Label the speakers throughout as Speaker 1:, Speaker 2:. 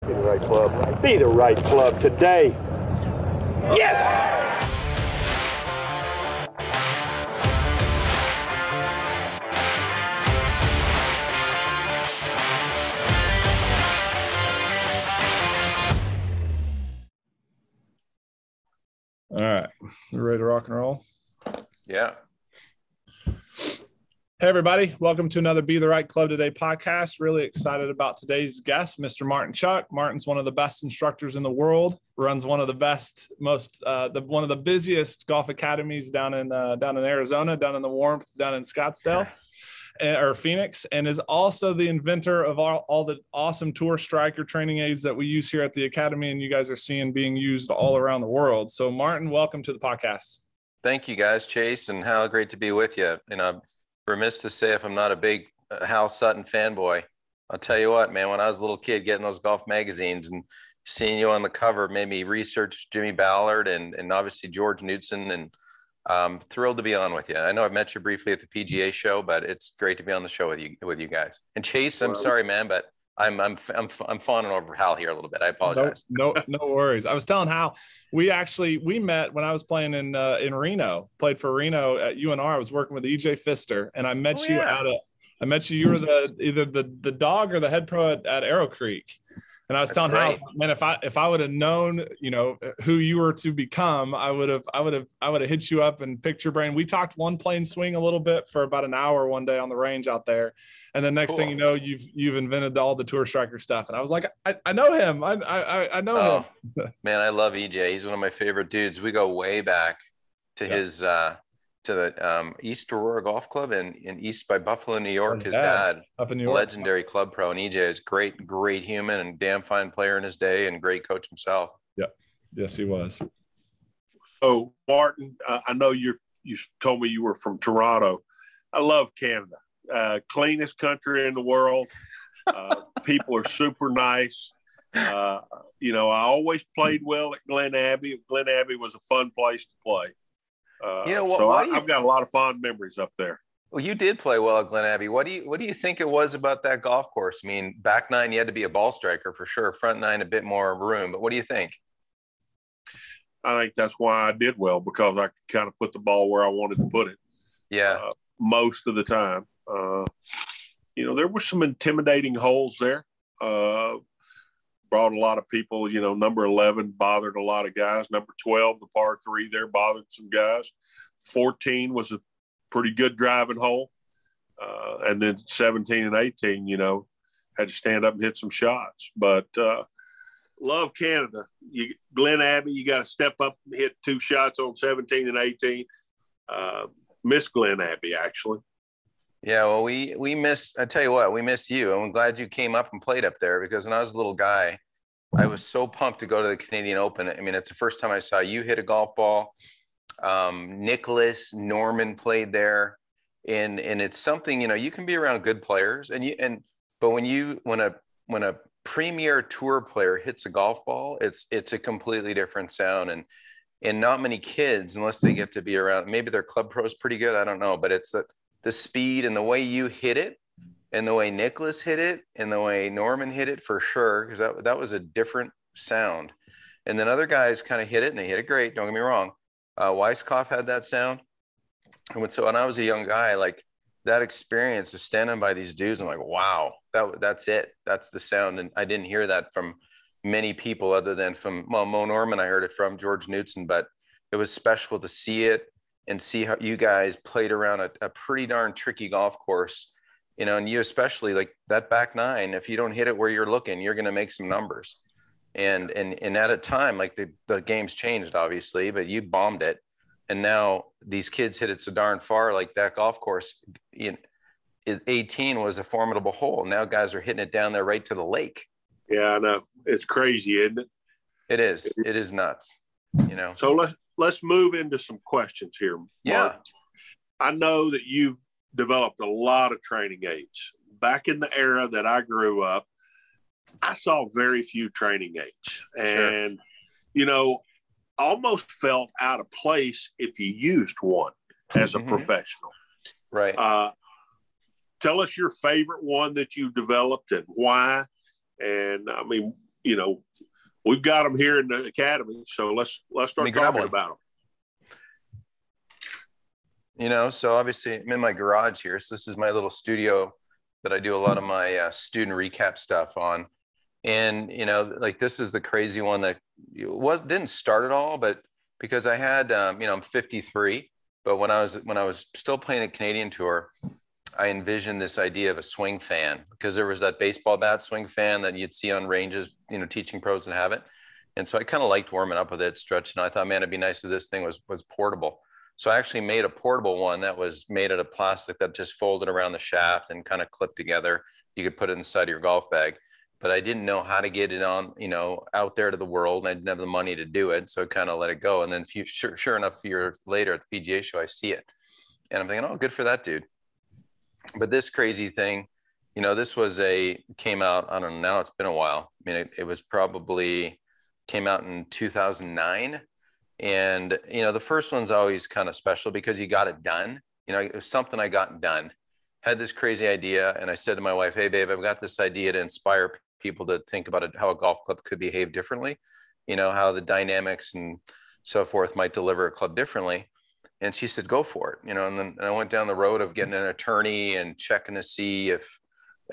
Speaker 1: Be the right club. Be the right club today. Yes!
Speaker 2: All right, you ready to rock and roll?
Speaker 3: Yeah.
Speaker 2: Hey, everybody. Welcome to another Be the Right Club Today podcast. Really excited about today's guest, Mr. Martin Chuck. Martin's one of the best instructors in the world, runs one of the best, one of the busiest golf academies down in Arizona, down in the warmth, down in Scottsdale or Phoenix, and is also the inventor of all the awesome Tour Striker training aids that we use here at the academy, and you guys are seeing being used all around the world. So, Martin, welcome to the podcast.
Speaker 3: Thank you, guys. Chase and Hal, great to be with you. And I'm remiss to say if I'm not a big Hal Sutton fanboy. I'll tell you what, man, when I was a little kid getting those golf magazines and seeing you on the cover made me research Jimmy Ballard and obviously George Knudsen, and I'm thrilled to be on with you. I know I've met you briefly at the PGA show, but it's great to be on the show with you guys. And Chase, I'm sorry, man, but I'm fawning over Hal here a little bit. I apologize.
Speaker 2: No worries. I was telling Hal, we met when I was playing in Reno, played for Reno at UNR. I was working with EJ Pfister, and I met you. You were either the dog or the head pro at Arrow Creek. And I was telling Hal, man, if I would have known, who you were to become, I would have hit you up and picked your brain. We talked one plane swing a little bit for about an hour one day on the range out there, and the next thing you know, you've invented all the Tour Striker stuff. And I was like, I know him. I know him.
Speaker 3: Man, I love EJ. He's one of my favorite dudes. We go way back to his to the East Aurora Golf Club in East by Buffalo, New York. His dad,
Speaker 2: up in New York,
Speaker 3: legendary club pro, and EJ is great human and damn fine player in his day and great coach himself.
Speaker 2: Yeah, yes, he was.
Speaker 4: So, Martin, I know you told me you were from Toronto. I love Canada. Cleanest country in the world. People are super nice. I always played well at Glen Abbey. Glen Abbey was a fun place to play. I've got a lot of fond memories up there.
Speaker 3: Well, you did play well at Glen Abbey. What do you think it was about that golf course? I mean, back nine, you had to be a ball striker for sure. Front nine, a bit more room. But what do you think?
Speaker 4: I think that's why I did well, because I could kind of put the ball where I wanted to put it.
Speaker 3: Yeah.
Speaker 4: Most of the time. There were some intimidating holes there. Brought a lot of people. Number 11 bothered a lot of guys. Number 12, the par 3 there, bothered some guys. 14 was a pretty good driving hole. And then 17 and 18, had to stand up and hit some shots. But love Canada. Glen Abbey, you got to step up and hit 2 shots on 17 and 18. Miss Glen Abbey, actually.
Speaker 3: Yeah, well, we miss. I tell you what, we miss you. I'm glad you came up and played up there, because when I was a little guy, I was so pumped to go to the Canadian Open. I mean, it's the first time I saw you hit a golf ball. Nicholas Norman played there, and it's something, you can be around good players, but when a premier tour player hits a golf ball, it's a completely different sound, and not many kids, unless they get to be around. Maybe their club pro is pretty good, I don't know, but it's the speed and the way you hit it, and the way Nicholas hit it, and the way Norman hit it, for sure, because that was a different sound. And then other guys kind of hit it, and they hit it great. Don't get me wrong. Weisskopf had that sound. And when I was a young guy, like, that experience of standing by these dudes, I'm like, wow, that's it. That's the sound. And I didn't hear that from many people other than from Mo Norman. I heard it from George Knudsen, but it was special to see it and see how you guys played around a pretty darn tricky golf course. And you especially, like that back nine, if you don't hit it where you're looking, you're going to make some numbers. And at a time, like the game's changed, obviously, but you bombed it. And now these kids hit it so darn far, like that golf course, 18 was a formidable hole. Now guys are hitting it down there right to the lake.
Speaker 4: Yeah, I know. It's crazy, isn't it?
Speaker 3: It is. It is nuts,
Speaker 4: So let's move into some questions here, Mark.
Speaker 3: Yeah.
Speaker 4: I know that you've developed a lot of training aids. Back in the era that I grew up, I saw very few training aids. And, almost felt out of place if you used one as a professional.
Speaker 3: Right.
Speaker 4: Tell us your favorite one that you developed and why. And, I mean, you know, we've got them here in the academy. So let's start talking about them.
Speaker 3: You know, so obviously I'm in my garage here. So this is my little studio that I do a lot of my student recap stuff on. And, you know, like this is the crazy one that didn't start at all, but because I had, you know, I'm 53, but when I was still playing a Canadian tour, I envisioned this idea of a swing fan, because there was that baseball bat swing fan that you'd see on ranges, you know, teaching pros that have it. And so I kind of liked warming up with it, stretching. I thought, man, it'd be nice if this thing was portable. So I actually made a portable one that was made out of plastic that just folded around the shaft and kind of clipped together. You could put it inside your golf bag, but I didn't know how to get it on, you know, out there to the world. And I didn't have the money to do it. So I kind of let it go. And then sure enough, a few years later at the PGA show, I see it and I'm thinking, oh, good for that dude. But this crazy thing, you know, came out, I don't know, now it's been a while. I mean, it was probably came out in 2009. And, you know, the first one's always kind of special because you got it done. You know, it was something I got done. Had this crazy idea. And I said to my wife, hey, babe, I've got this idea to inspire people to think about it, how a golf club could behave differently, you know, how the dynamics and so forth might deliver a club differently. And she said, go for it. You know, and then I went down the road of getting an attorney and checking to see if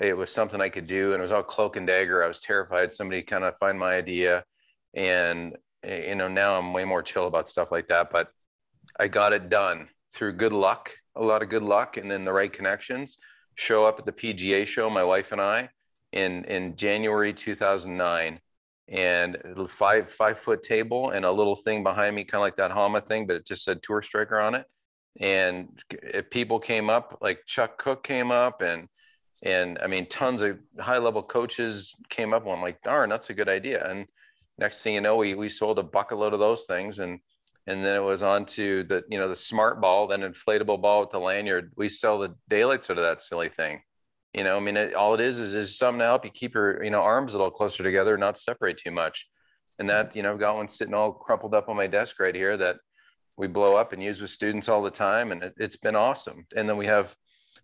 Speaker 3: it was something I could do. And it was all cloak and dagger. I was terrified somebody kind of find my idea. And, you know, now I'm way more chill about stuff like that, but I got it done through good luck, a lot of good luck, and then the right connections. Show up at the PGA show, my wife and I, in January 2009, and a 5-foot table and a little thing behind me, kind of like that Hama thing, but it just said Tour Striker on it. And people came up, like Chuck Cook came up, and I mean, tons of high-level coaches came up. And I'm like, darn, that's a good idea. And next thing you know, we sold a bucket load of those things, and then it was on to the, you know, the smart ball, then inflatable ball with the lanyard. We sell the daylights out of that silly thing. You know, I mean, all it is something to help you keep your, you know, arms a little closer together, not separate too much. And that, you know, I've got one sitting all crumpled up on my desk right here that we blow up and use with students all the time. And it's been awesome. And then we have,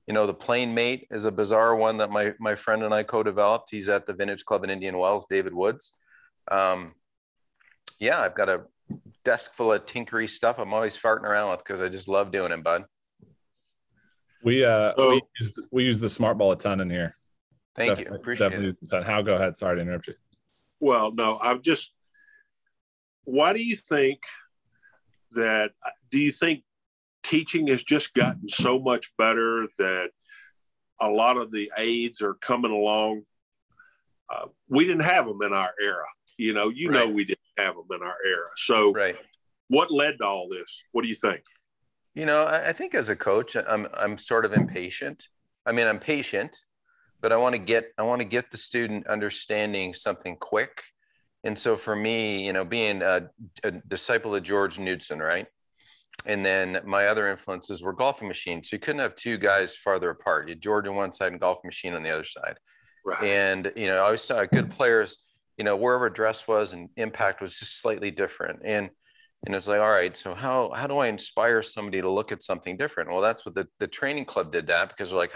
Speaker 3: you know, the Plane Mate is a bizarre one that my friend and I co-developed. He's at the Vintage Club in Indian Wells, David Woods. Yeah, I've got a desk full of tinkery stuff I'm always farting around with because I just love doing it, bud.
Speaker 2: We use the smart ball a ton in here.
Speaker 3: Thank you. Appreciate it.
Speaker 2: Hal, go ahead. Sorry to interrupt you.
Speaker 4: Well, no, why do you think teaching has just gotten so much better that a lot of the aids are coming along? We didn't have them in our era. You know, we didn't have them in our era. So what led to all this? What do you think?
Speaker 3: You know, I think as a coach, I'm sort of impatient. I mean, I'm patient, but I want to get the student understanding something quick. And so for me, you know, being a disciple of George Knudsen, right? And then my other influences were golfing machines. So you couldn't have two guys farther apart. You had George on one side and golf machine on the other side. Right. And, you know, I always saw good players, you know, wherever dress was and impact was just slightly different. And it's like, all right, so how do I inspire somebody to look at something different? Well, that's what the training club did that, because they're like,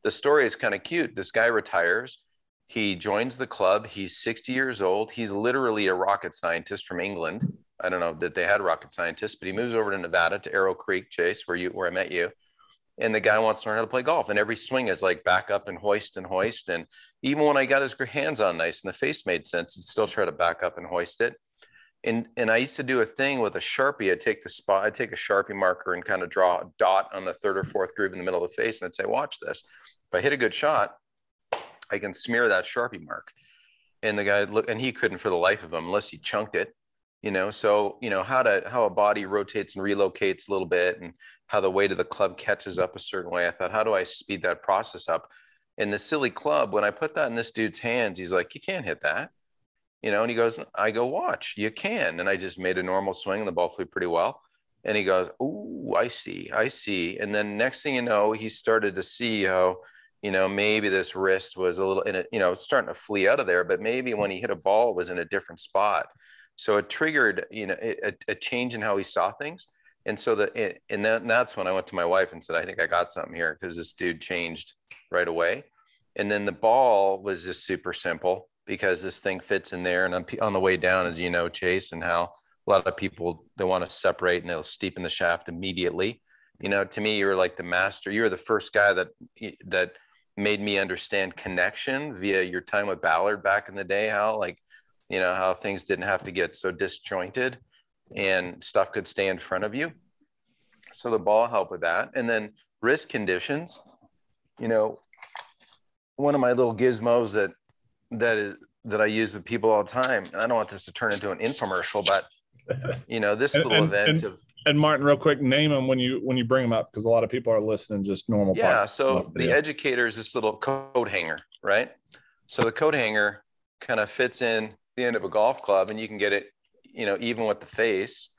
Speaker 3: the story is kind of cute. This guy retires. He joins the club. He's 60 years old. He's literally a rocket scientist from England. I don't know that they had rocket scientists, but he moves over to Nevada to Arrow Creek, Chase, where I met you. And the guy wants to learn how to play golf. And every swing is like back up and hoist and hoist. And even when I got his hands on nice and the face made sense, he'd still try to back up and hoist it. And I used to do a thing with a Sharpie. I'd take a Sharpie marker and kind of draw a dot on the third or fourth groove in the middle of the face. And I'd say, watch this. If I hit a good shot, I can smear that Sharpie mark. And the guy looked, and he couldn't for the life of him unless he chunked it, you know? So, you know, how a body rotates and relocates a little bit, and how the weight of the club catches up a certain way. I thought, how do I speed that process up? And the silly club, when I put that in this dude's hands, he's like, you can't hit that. You know, and he goes, I go, watch, you can. And I just made a normal swing and the ball flew pretty well. And he goes, oh, I see. And then next thing you know, he started to see how, you know, maybe this wrist was a little in it, you know, it's starting to flee out of there, but maybe when he hit a ball, it was in a different spot. So it triggered, you know, a change in how he saw things. And so that's when I went to my wife and said, I think I got something here, because this dude changed right away. And then the ball was just super simple. because this thing fits in there. And on the way down, as you know, Chase, and how a lot of people, they want to separate and they'll steepen the shaft immediately. You know, to me, you're like the master. You're the first guy that made me understand connection via your time with Ballard back in the day, Hal, like, you know, how things didn't have to get so disjointed and stuff could stay in front of you. So the ball helped with that. And then wrist conditions, you know, one of my little gizmos that I use with people all the time, and I don't want this to turn into an infomercial, but you know, this little event
Speaker 2: and Martin, real quick, name them when you bring them up, because a lot of people are listening just normal.
Speaker 3: Yeah. So the educator is this little coat hanger, right? So the coat hanger kind of fits in the end of a golf club, and you can get it, you know, even with the face.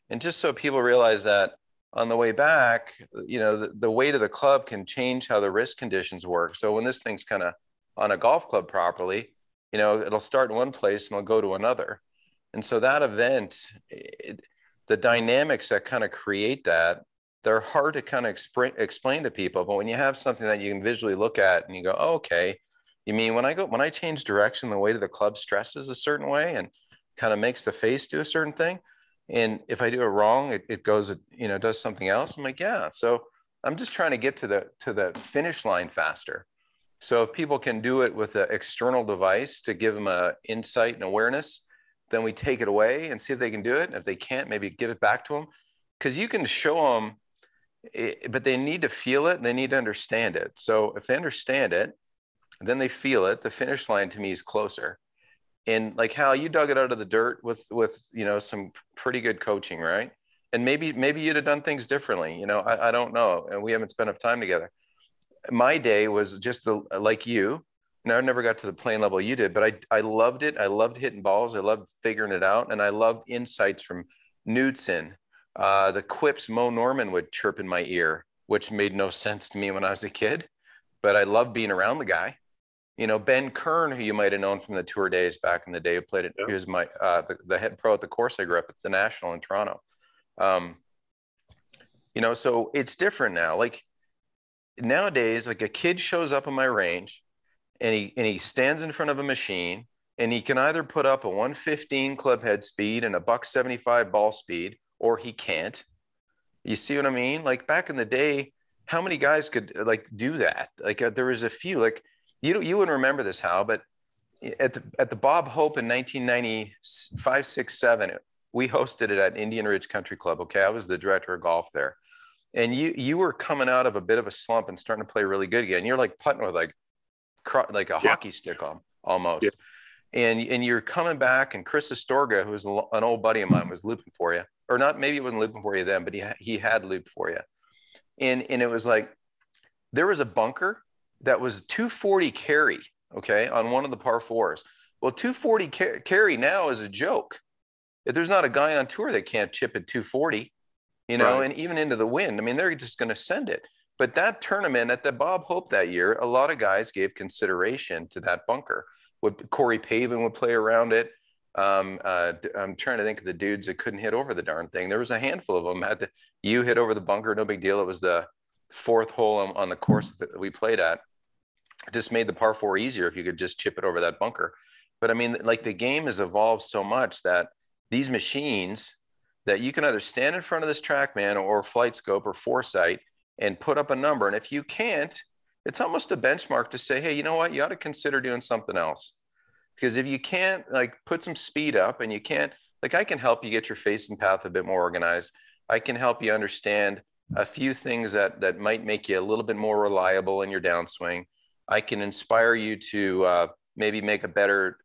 Speaker 3: And just so people realize that on the way back, you know, the weight of the club can change how the wrist conditions work. So when this thing's kind of on a golf club properly, you know, it'll start in one place and it'll go to another. And so that event, the dynamics that kind of create that, they're hard to kind of explain to people. But when you have something that you can visually look at and you go, oh, okay, you mean when I change direction, the weight of the club stresses a certain way and kind of makes the face do a certain thing. And if I do it wrong, it goes, you know, does something else. I'm like, yeah. So I'm just trying to get to the finish line faster. So if people can do it with an external device to give them a insight and awareness, then we take it away and see if they can do it. And if they can't, maybe give it back to them, because you can show them, but they need to feel it and they need to understand it. So if they understand it, then they feel it. The finish line to me is closer. And like Hal, you dug it out of the dirt with you know, some pretty good coaching, right? And maybe you'd have done things differently. You know, I don't know, and we haven't spent enough time together. My day was just like you. Now, I never got to the playing level you did, but I loved it. I loved hitting balls. I loved figuring it out. And I loved insights from Knudsen. The quips Mo Norman would chirp in my ear, which made no sense to me when I was a kid, but I loved being around the guy. You know, Ben Kern, who you might have known from the tour days back in the day, who played it. He was my the head pro at the course I grew up at, the National in Toronto. You know, so it's different now. Like nowadays, like a kid shows up on my range, and he stands in front of a machine, and he can either put up a 115 club head speed and a $175 ball speed, or he can't. You see what I mean? Like back in the day, how many guys could like do that? Like there was a few. Like you wouldn't remember this, Hal, but at the Bob Hope in 1995, 6, 7, we hosted it at Indian Ridge Country Club. Okay, I was the director of golf there, and you were coming out of a bit of a slump and starting to play really good again. You're like putting with like a hockey stick on almost. Yeah. And you're coming back, and Chris Astorga, who was an old buddy of mine, was looping for you, or not, maybe it wasn't looping for you then, but he had looped for you. And it was like, there was a bunker that was 240 carry, okay, on one of the par fours. Well, 240 carry now is a joke. If there's not a guy on tour that can't chip at 240, you know, right, and even into the wind, I mean, they're just going to send it. But that tournament at the Bob Hope that year, a lot of guys gave consideration to that bunker. Corey Pavin would play around it. I'm trying to think of the dudes that couldn't hit over the darn thing. There was a handful of them. You hit over the bunker, no big deal. It was the fourth hole on the course that we played at. It just made the par four easier if you could just chip it over that bunker. But I mean, like the game has evolved so much that these machines that you can either stand in front of this TrackMan or Flight Scope or Foresight and put up a number. And if you can't, it's almost a benchmark to say, hey, you know what? You ought to consider doing something else. Because if you can't like put some speed up, and you can't, like I can help you get your face and path a bit more organized. I can help you understand a few things that might make you a little bit more reliable in your downswing. I can inspire you to maybe make a better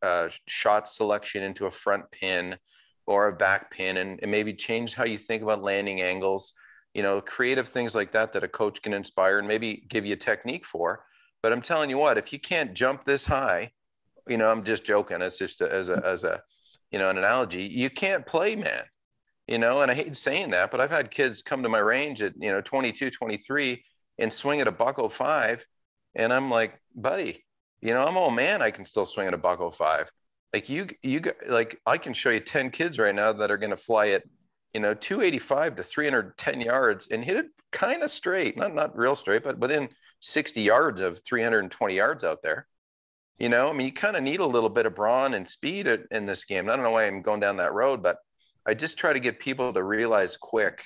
Speaker 3: shot selection into a front pin or a back pin, and maybe change how you think about landing angles. You know, creative things like that a coach can inspire and maybe give you a technique for. But I'm telling you what, if you can't jump this high, you know, I'm just joking. It's just as a you know, an analogy. You can't play, man. You know, and I hate saying that, but I've had kids come to my range at, you know, 22, 23 and swing at a $105. And I'm like, buddy, you know, I'm old man. I can still swing at a $105. Like you like I can show you 10 kids right now that are going to fly at, you know, 285 to 310 yards and hit it kind of straight, not real straight, but within 60 yards of 320 yards out there. You know, I mean, you kind of need a little bit of brawn and speed in this game. I don't know why I'm going down that road, but I just try to get people to realize quick,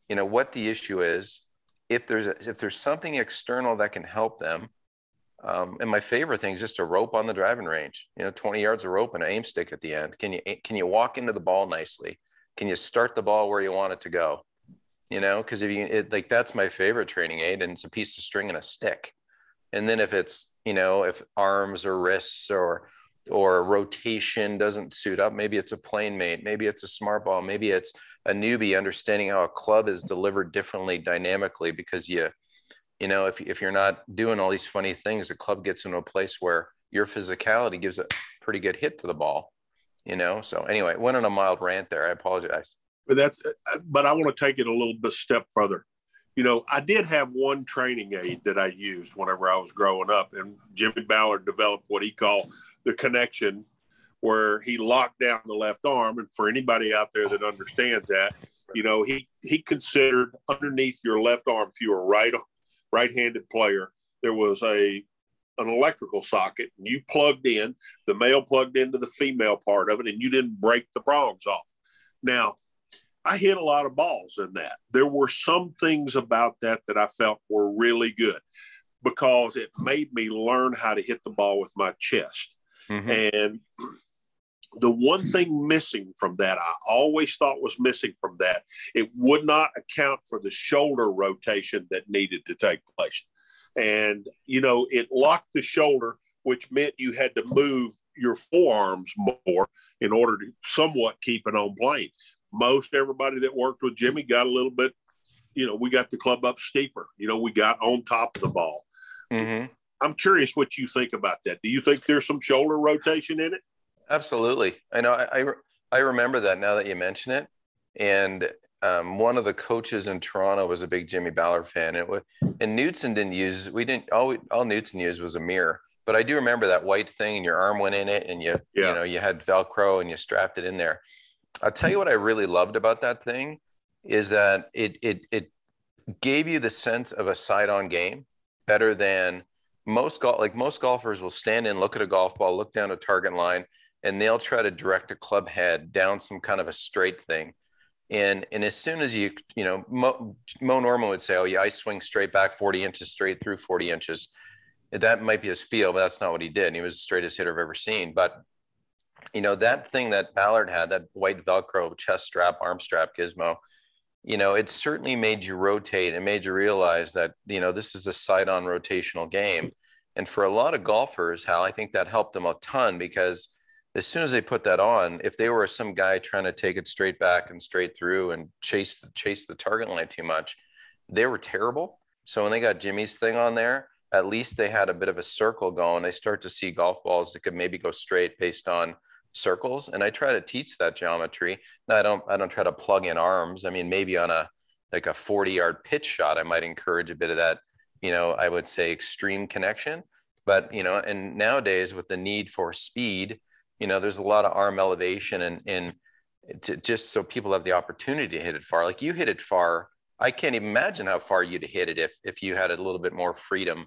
Speaker 3: you know, what the issue is. If there's something external that can help them. And my favorite thing is just a rope on the driving range, you know, 20 yards of rope and an aim stick at the end. Can you walk into the ball nicely? Can you start the ball where you want it to go? You know, because like that's my favorite training aid, and it's a piece of string and a stick. And then if it's, you know, if arms or wrists or rotation doesn't suit up, maybe it's a plane mate, maybe it's a smart ball, maybe it's a newbie understanding how a club is delivered differently dynamically, because you know, if you're not doing all these funny things, the club gets into a place where your physicality gives a pretty good hit to the ball, you know? So anyway, went on a mild rant there. I apologize.
Speaker 4: But I want to take it a little bit step further. You know, I did have one training aid that I used whenever I was growing up, and Jimmy Ballard developed what he called the connection, where he locked down the left arm. And for anybody out there that understands that, you know, he considered underneath your left arm, if you were right-handed player, there was an electrical socket, and you plugged in, the male plugged into the female part of it, and you didn't break the prongs off. Now, I hit a lot of balls in that. There were some things about that I felt were really good, because it made me learn how to hit the ball with my chest. Mm-hmm. And the one thing missing from that, I always thought was missing from that, it would not account for the shoulder rotation that needed to take place. And, you know, it locked the shoulder, which meant you had to move your forearms more in order to somewhat keep it on plane. Most everybody that worked with Jimmy got a little bit, you know, we got the club up steeper. You know, we got on top of the ball. Mm-hmm. I'm curious what you think about that. Do you think there's some shoulder rotation in it?
Speaker 3: Absolutely. I know. I remember that now that you mention it. And one of the coaches in Toronto was a big Jimmy Ballard fan. And Knudsen didn't use, all Knudsen used was a mirror. But I do remember that white thing, and your arm went in it, and you know, you had Velcro and you strapped it in there. I'll tell you what I really loved about that thing is that it gave you the sense of a side-on game better than most golfers will stand in, look at a golf ball, look down a target line, and they'll try to direct a club head down some kind of a straight thing. And as soon as you know, Mo Norman would say, oh yeah, I swing straight back 40 inches, straight through 40 inches. That might be his feel, but that's not what he did. And he was the straightest hitter I've ever seen. But you know, that thing that Ballard had, that white Velcro chest strap, arm strap gizmo, you know, it certainly made you rotate and made you realize that, you know, this is a side-on rotational game. And for a lot of golfers, Hal, I think that helped them a ton, because as soon as they put that on, if they were some guy trying to take it straight back and straight through and chase the target line too much, they were terrible. So when they got Jimmy's thing on there, at least they had a bit of a circle going. They start to see golf balls that could maybe go straight based on circles. And I try to teach that geometry. Now, I don't try to plug in arms. I mean, maybe on a 40-yard pitch shot, I might encourage a bit of that, you know, I would say extreme connection. But, you know, and nowadays with the need for speed, you know, there's a lot of arm elevation and just so people have the opportunity to hit it far. Like you hit it far. I can't even imagine how far you'd hit it if you had a little bit more freedom,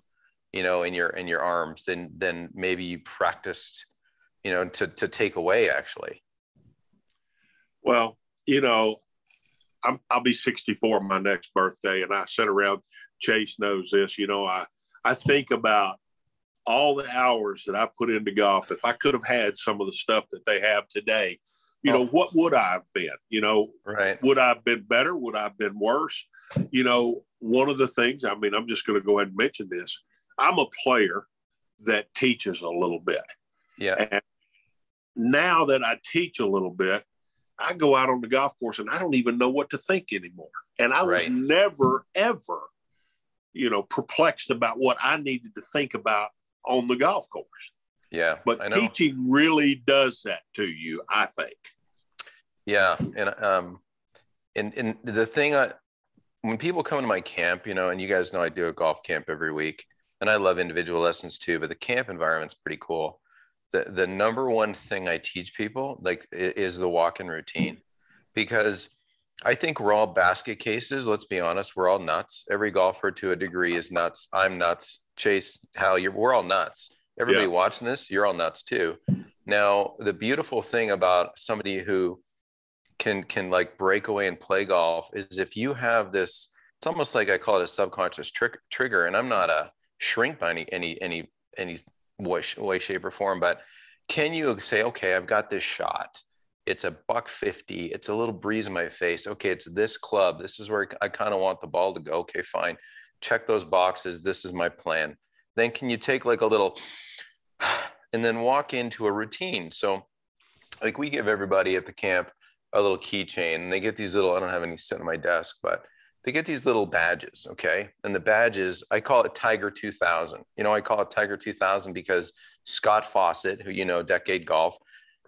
Speaker 3: you know, in your arms than maybe you practiced, you know, to take away actually.
Speaker 4: Well, you know, I'll be 64 my next birthday, and I sit around, Chase knows this, you know, I think about all the hours that I put into golf. If I could have had some of the stuff that they have today, you know, what would I have been? You know,
Speaker 3: right.
Speaker 4: Would I have been better? Would I have been worse? You know, one of the things, I mean, I'm just going to go ahead and mention this. I'm a player that teaches a little bit.
Speaker 3: Yeah.
Speaker 4: And now that I teach a little bit, I go out on the golf course and I don't even know what to think anymore. And I was never, ever, you know, perplexed about what I needed to think about on the golf course.
Speaker 3: Yeah.
Speaker 4: But teaching really does that to you, I think.
Speaker 3: Yeah. And the thing, when people come to my camp, you know, and you guys know I do a golf camp every week, and I love individual lessons too, but the camp environment's pretty cool. The number one thing I teach people is the walk-in routine, because I think we're all basket cases. Let's be honest. We're all nuts. Every golfer to a degree is nuts. I'm nuts. Chase, Hal, we're all nuts. Everybody watching this, you're all nuts too. Now, the beautiful thing about somebody who can like break away and play golf is if you have this, it's almost like I call it a subconscious trigger. And I'm not a shrink by any way, shape, or form, but can you say, okay, I've got this shot. It's a $150. It's a little breeze in my face. Okay, it's this club. This is where I kind of want the ball to go. Okay, fine. Check those boxes. This is my plan. Then can you take like a little and then walk into a routine? So like we give everybody at the camp a little keychain, and they get these little, I don't have any sitting on my desk, but they get these little badges. Okay. And the badges, I call it Tiger 2000. You know, I call it Tiger 2000 because Scott Fawcett, who, you know, Decade Golf,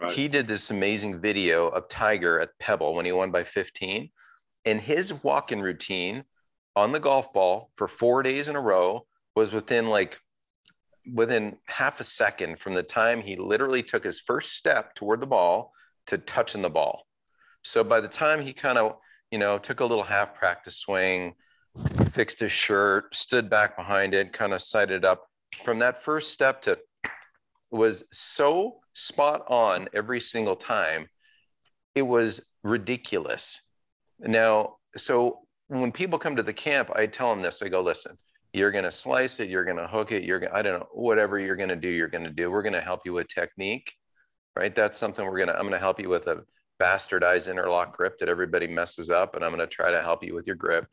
Speaker 3: right, he did this amazing video of Tiger at Pebble when he won by 15, and his walk-in routine on the golf ball for 4 days in a row was within half a second from the time he literally took his first step toward the ball to touching the ball. So by the time he kind of, you know, took a little half practice swing, fixed his shirt, stood back behind it, kind of sighted up, from that first step to was so spot on every single time. It was ridiculous. Now, so when people come to the camp, I tell them this, I go, listen, you're going to slice it, you're going to hook it, I don't know, whatever you're going to do, you're going to do. We're going to help you with technique, right? That's something I'm going to help you with a bastardized interlock grip that everybody messes up. And I'm going to try to help you with your grip.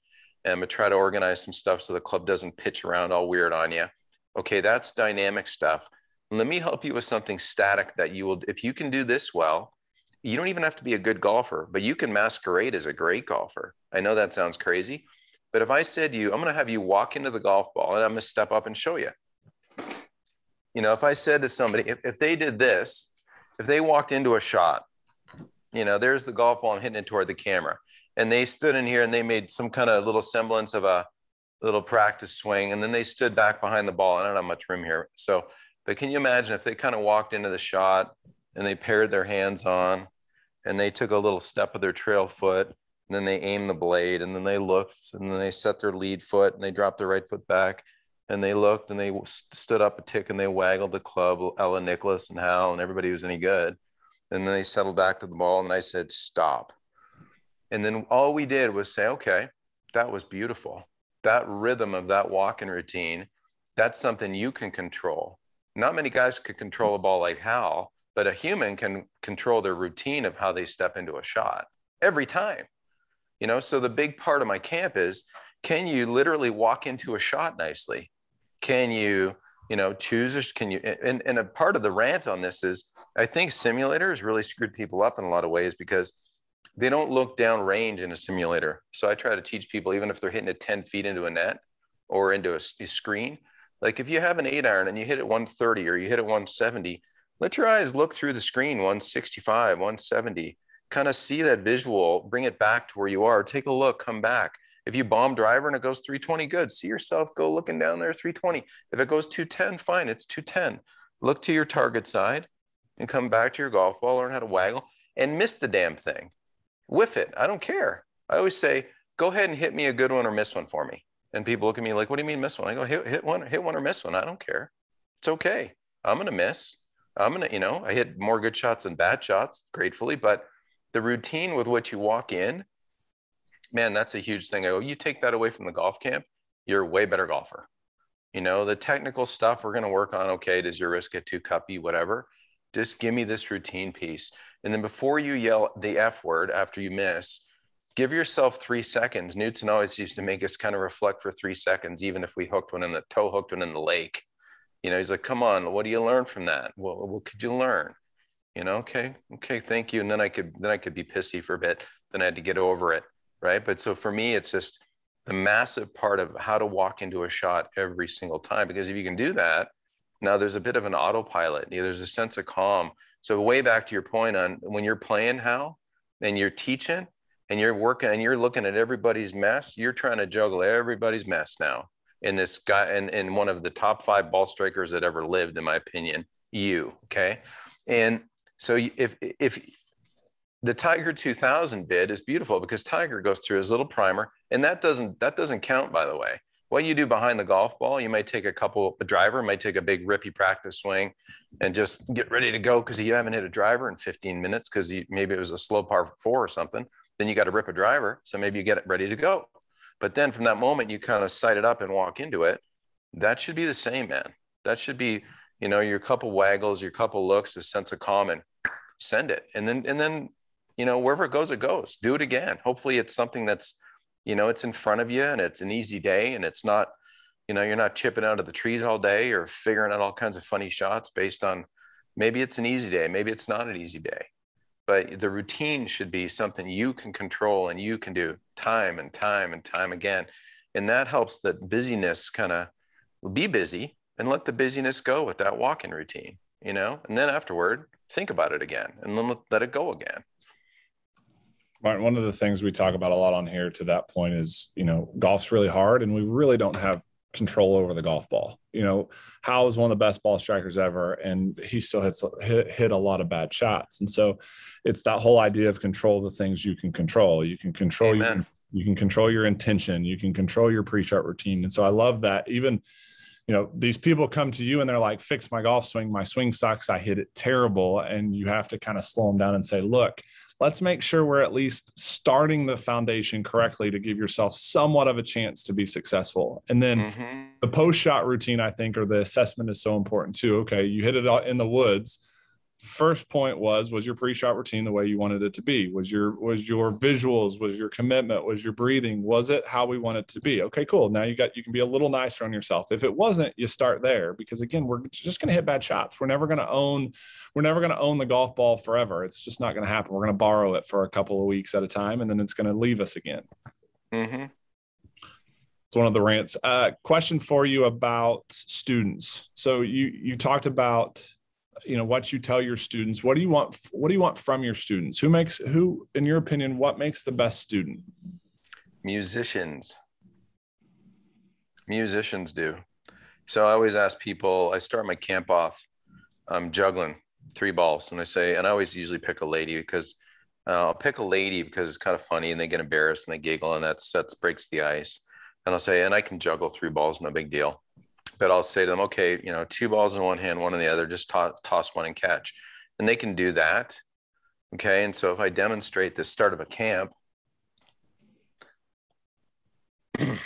Speaker 3: And I'm going to try to organize some stuff so the club doesn't pitch around all weird on you. Okay, that's dynamic stuff. Let me help you with something static that you will, if you can do this well, you don't even have to be a good golfer, but you can masquerade as a great golfer. I know that sounds crazy, but if I said to you, I'm going to have you walk into the golf ball and I'm going to step up and show you. You know, if I said to somebody, if they did this, if they walked into a shot, you know, there's the golf ball, I'm hitting it toward the camera, and they stood in here and they made some kind of little semblance of a little practice swing, and then they stood back behind the ball. I don't have much room here. So, but can you imagine if they kind of walked into the shot and they paired their hands on and they took a little step of their trail foot, and then they aimed the blade, and then they looked, and then they set their lead foot and they dropped their right foot back, and they looked and they stood up a tick and they waggled the club, Ella, Nicholas, and Hal, and everybody was any good. And then they settled back to the ball, and I said, stop. And then all we did was say, okay, that was beautiful. That rhythm of that walk-in routine, that's something you can control. Not many guys could control a ball like Hal, but a human can control their routine of how they step into a shot every time. You know, so the big part of my camp is, can you literally walk into a shot nicely? Can you, you know, choose, can you, and a part of the rant on this is, I think simulators really screwed people up in a lot of ways because they don't look down range in a simulator. So I try to teach people, even if they're hitting it 10 feet into a net or into a screen, like if you have an 8-iron and you hit it 130 or you hit it 170, let your eyes look through the screen 165, 170, kind of see that visual, bring it back to where you are, take a look, come back. If you bomb driver and it goes 320, good. See yourself go looking down there, 320. If it goes 210, fine, it's 210. Look to your target side and come back to your golf ball, learn how to waggle and miss the damn thing. Whiff it. I don't care. I always say, go ahead and hit me a good one or miss one for me. And people look at me like, what do you mean miss one? I go, hit one or miss one. I don't care. It's okay. I'm going to miss. I'm going to, you know, I hit more good shots than bad shots, gratefully, but the routine with which you walk in, man, that's a huge thing. I go, you take that away from the golf camp, you're a way better golfer. You know, the technical stuff we're going to work on. Okay. Does your wrist get too cuppy? Whatever. Just give me this routine piece. And then before you yell the F word after you miss, give yourself 3 seconds. Knudsen always used to make us kind of reflect for 3 seconds, even if we hooked one in the toe, hooked one in the lake. You know, he's like, come on, what do you learn from that? Well, what could you learn? You know, okay, thank you. And then I could be pissy for a bit. Then I had to get over it, right? But so for me, it's just the massive part of how to walk into a shot every single time. Because if you can do that, now there's a bit of an autopilot. You know, there's a sense of calm. So way back to your point on when you're playing, Hal, and you're teaching and you're working and you're looking at everybody's mess, you're trying to juggle everybody's mess now. In this guy, and one of the top 5 ball strikers that ever lived, in my opinion, you, okay? And so if the Tiger 2000 bid is beautiful because Tiger goes through his little primer, and that doesn't count, by the way. what you do behind the golf ball, you might take a driver might take a big rippy practice swing and just get ready to go because you haven't hit a driver in 15 minutes because maybe it was a slow par 4 or something. Then you got to rip a driver. So maybe you get it ready to go. But then from that moment, you kind of sight it up and walk into it. That should be the same, man. That should be, you know, your couple waggles, your couple looks, a sense of calm, and send it. And then, you know, wherever it goes, do it again. Hopefully it's something that's, you know, it's in front of you and it's an easy day and it's not, you know, you're not chipping out of the trees all day or figuring out all kinds of funny shots based on, maybe it's an easy day, maybe it's not an easy day, but the routine should be something you can control and you can do time and time and time again. And that helps that busyness kind of be busy and let the busyness go with that walk-in routine, you know, and then afterward, think about it again and then let it go again.
Speaker 2: Martin, one of the things we talk about a lot on here to that point is, you know, golf's really hard and we really don't have control over the golf ball. You know, Hal is one of the best ball strikers ever, and he still hit a lot of bad shots. And so it's that whole idea of control the things you can control. You can control you can control your intention, you can control your pre-shot routine. And so I love that. Even, you know, these people come to you and they're like, fix my golf swing, my swing sucks, I hit it terrible. And you have to kind of slow them down and say, look, let's make sure we're at least starting the foundation correctly to give yourself somewhat of a chance to be successful. And then the post-shot routine, I think, or the assessment is so important too. Okay, you hit it out in the woods. First point was your pre-shot routine the way you wanted it to be? Was your visuals, was your commitment, was your breathing, was it how we want it to be? Okay, cool. Now you can be a little nicer on yourself. If it wasn't, you start there, because again, we're just going to hit bad shots. We're never going to own the golf ball forever. It's just not going to happen. We're going to borrow it for a couple of weeks at a time, and then it's going to leave us again. It's one of the rants. Question for you about students. So you talked about, you know, what you tell your students. What do you want from your students? Who, in your opinion, what makes the best student?
Speaker 3: Musicians do. So I always ask people, I start my camp off juggling 3 balls. And I always usually pick a lady because I'll pick a lady because it's kind of funny and they get embarrassed and they giggle and that breaks the ice. And I'll say, and I can juggle 3 balls, no big deal. But I'll say to them, okay, you know, 2 balls in one hand, 1 in the other, just toss one and catch. And they can do that. Okay. And so if I demonstrate the start of a camp, you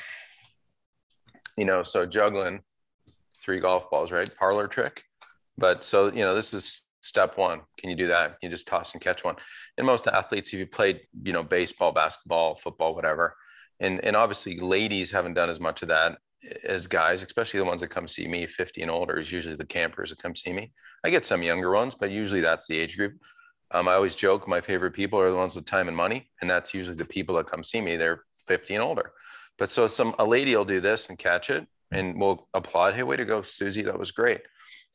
Speaker 3: know, so juggling 3 golf balls, right? Parlor trick. But so, you know, this is step 1. Can you do that? You just toss and catch one. And most athletes, if you played, you know, baseball, basketball, football, whatever, and obviously ladies haven't done as much of that as guys, especially the ones that come see me, 50 and older, is usually the campers that come see me. I get some younger ones, but usually that's the age group. I always joke my favorite people are the ones with time and money, and that's usually the people that come see me. They're 50 and older. But so a lady will do this and catch it, and we'll applaud. Hey, way to go, Susie, that was great.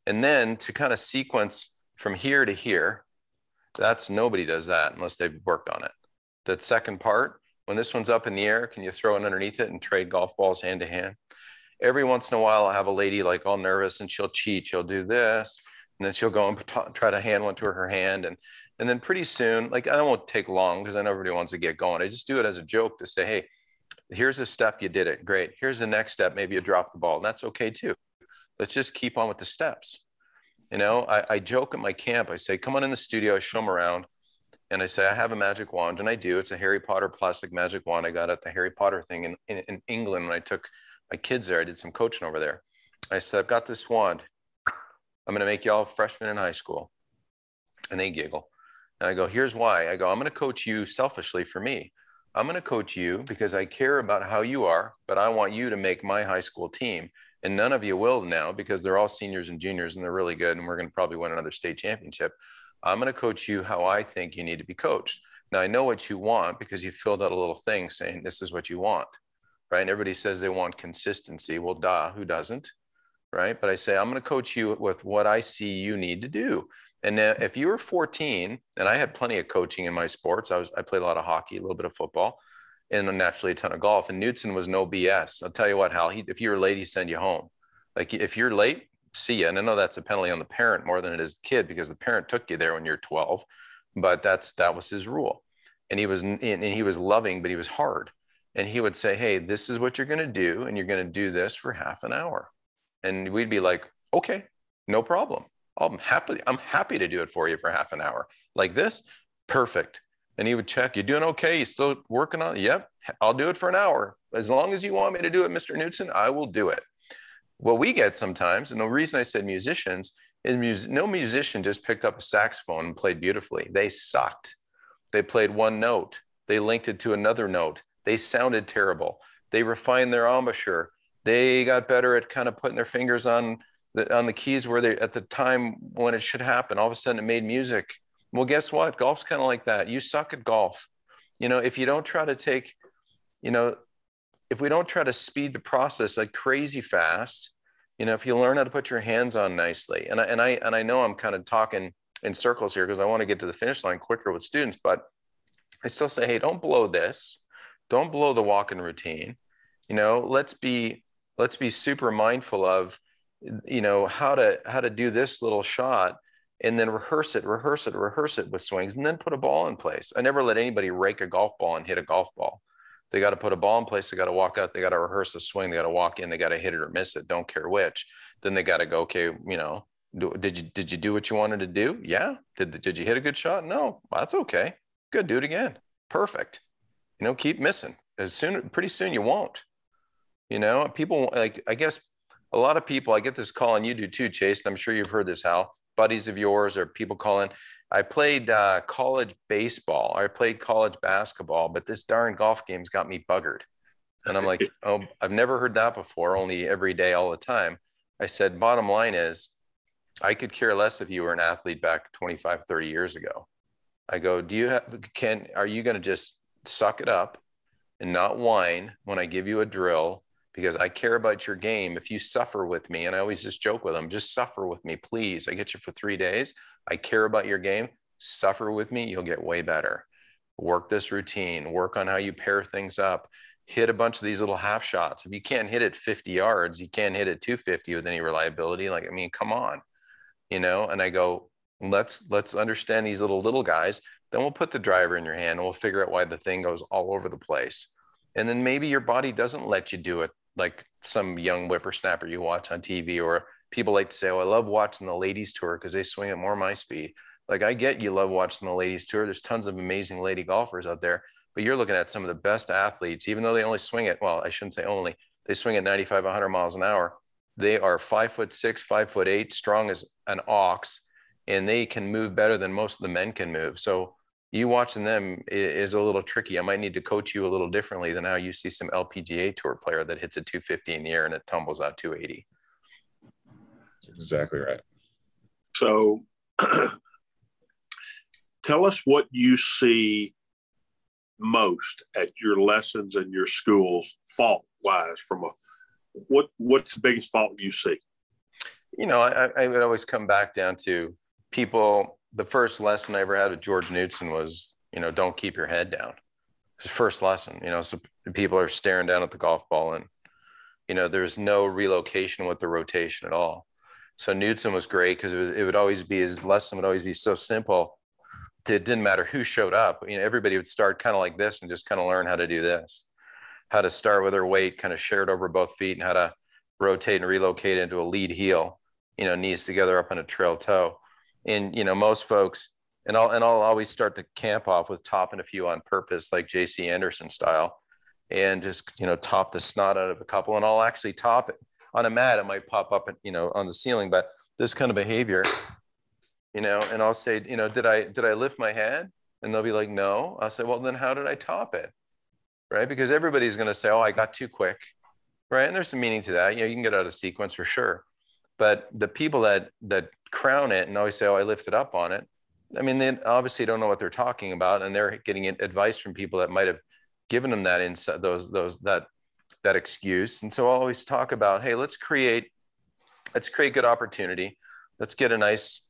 Speaker 3: And then to kind of sequence from here to here, nobody does that unless they've worked on it. That second part, when this one's up in the air, can you throw it underneath it and trade golf balls hand to hand? Every once in a while, I'll have a lady like all nervous and she'll cheat. She'll do this, and then she'll go and try to hand one to her hand. And then pretty soon, like, I won't take long because I know everybody wants to get going. I just do it as a joke to say, hey, here's a step, you did it, great. Here's the next step, maybe you dropped the ball, and that's okay too. Let's just keep on with the steps. You know, I joke at my camp. I say, come on in the studio, I show them around. And I say, I have a magic wand, and I do. It's a Harry Potter plastic magic wand I got at the Harry Potter thing in England when I took my kids there. I did some coaching over there. I said, I've got this wand. I'm going to make you all freshmen in high school. And they giggle. And I go, here's why. I go, I'm going to coach you selfishly for me. I'm going to coach you because I care about how you are, but I want you to make my high school team. And none of you will now because they're all seniors and juniors and they're really good. And we're going to probably win another state championship. I'm going to coach you how I think you need to be coached. Now, I know what you want because you filled out a little thing saying this is what you want, right? And everybody says they want consistency. Well, duh, who doesn't, right? But I say, I'm going to coach you with what I see you need to do. And now, if you were 14, and I had plenty of coaching in my sports, I played a lot of hockey, a little bit of football, and naturally a ton of golf. And Knudsen was no BS. I'll tell you what, Hal, if you were late, he'd send you home. Like if you're late, see you. And I know that's a penalty on the parent more than it is the kid because the parent took you there when you're 12, but that was his rule. And he was loving, but he was hard. And he would say, hey, this is what you're going to do. And you're going to do this for half an hour. And we'd be like, okay, no problem. I'm happy to do it for you for half an hour. Like this, perfect. And he would check, you doing okay? You still working on it? Yep, I'll do it for an hour. As long as you want me to do it, Mr. Knudsen, I will do it. What we get sometimes, and the reason I said musicians, is no musician just picked up a saxophone and played beautifully. They sucked. They played one note. They linked it to another note. They sounded terrible. They refined their embouchure. They got better at kind of putting their fingers on the keys where they, at the time when it should happen. All of a sudden it made music. Well, guess what? Golf's kind of like that. You suck at golf. You know, if you don't try to take, you know, if we don't try to speed the process like crazy fast, you know, if you learn how to put your hands on nicely, and I know I'm kind of talking in circles here because I want to get to the finish line quicker with students, but I still say, hey, don't blow this. Don't blow the walk-in routine. You know, let's be super mindful of, you know, how to do this little shot, and then rehearse it with swings, and then put a ball in place. I never let anybody rake a golf ball and hit a golf ball. They got to put a ball in place. They got to walk out. They got to rehearse a swing. They got to walk in. They got to hit it or miss it. Don't care which. Then they got to go, okay, you know, did you do what you wanted to do? Yeah. Did you hit a good shot? No. Well, that's okay. Good. Do it again. Perfect. You know, keep missing. Pretty soon you won't. You know, people like, I guess a lot of people, I get this call, and you do too, Chase, and I'm sure you've heard this, Hal, buddies of yours or people calling. I played college baseball. I played college basketball, but this darn golf game's got me buggered. And I'm like, oh, I've never heard that before, only every day, all the time. I said, bottom line is, I could care less if you were an athlete back 25, 30 years ago. I go, are you going to just suck it up and not whine when I give you a drill? Because I care about your game. If you suffer with me, and I always just joke with them, just suffer with me, please. I get you for 3 days. I care about your game. Suffer with me. You'll get way better. Work this routine. Work on how you pair things up. Hit a bunch of these little half shots. If you can't hit it 50 yards, you can't hit it 250 with any reliability. Like, I mean, come on, you know? And I go, let's understand these little guys. Then we'll put the driver in your hand and we'll figure out why the thing goes all over the place. And then maybe your body doesn't let you do it like some young whippersnapper you watch on TV, or people like to say, oh, I love watching the ladies tour because they swing at more my speed. Like, I get you love watching the ladies tour. There's tons of amazing lady golfers out there, but you're looking at some of the best athletes, even though they only swing at, well, I shouldn't say only, they swing at 95, 100 miles an hour. They are 5'6", 5'8", strong as an ox, and they can move better than most of the men can move. So you watching them is a little tricky. I might need to coach you a little differently than how you see some LPGA tour player that hits a 250 in the air and it tumbles out 280.
Speaker 2: Exactly right.
Speaker 4: So tell us what you see most at your lessons and your schools fault wise what's the biggest fault you see?
Speaker 3: You know, I would always come back down to people. The first lesson I ever had with George Knudsen was, you know, don't keep your head down. His first lesson, you know, so people are staring down at the golf ball, and, you know, there's no relocation with the rotation at all. So Knudsen was great because it would always be, his lesson would always be so simple. It didn't matter who showed up. You know, everybody would start kind of like this and just kind of learn how to do this, how to start with their weight kind of shared over both feet, and how to rotate and relocate into a lead heel, you know, knees together up on a trail toe. And, you know, most folks, and I'll always start the camp off with topping a few on purpose, like JC Anderson style, and just, you know, top the snot out of a couple. And I'll actually top it on a mat. It might pop up, you know, on the ceiling, but this kind of behavior, you know, and I'll say, you know, did I lift my head? And they'll be like, no. I'll say, well, then how did I top it? Right? Because everybody's going to say, oh, I got too quick. Right? And there's some meaning to that. You know, you can get out of sequence for sure. But the people that crown it and always say, oh, I lifted up on it, I mean, they obviously don't know what they're talking about, and they're getting advice from people that might have given them that insight, that excuse. And so I'll always talk about, hey, let's create good opportunity. Let's get a nice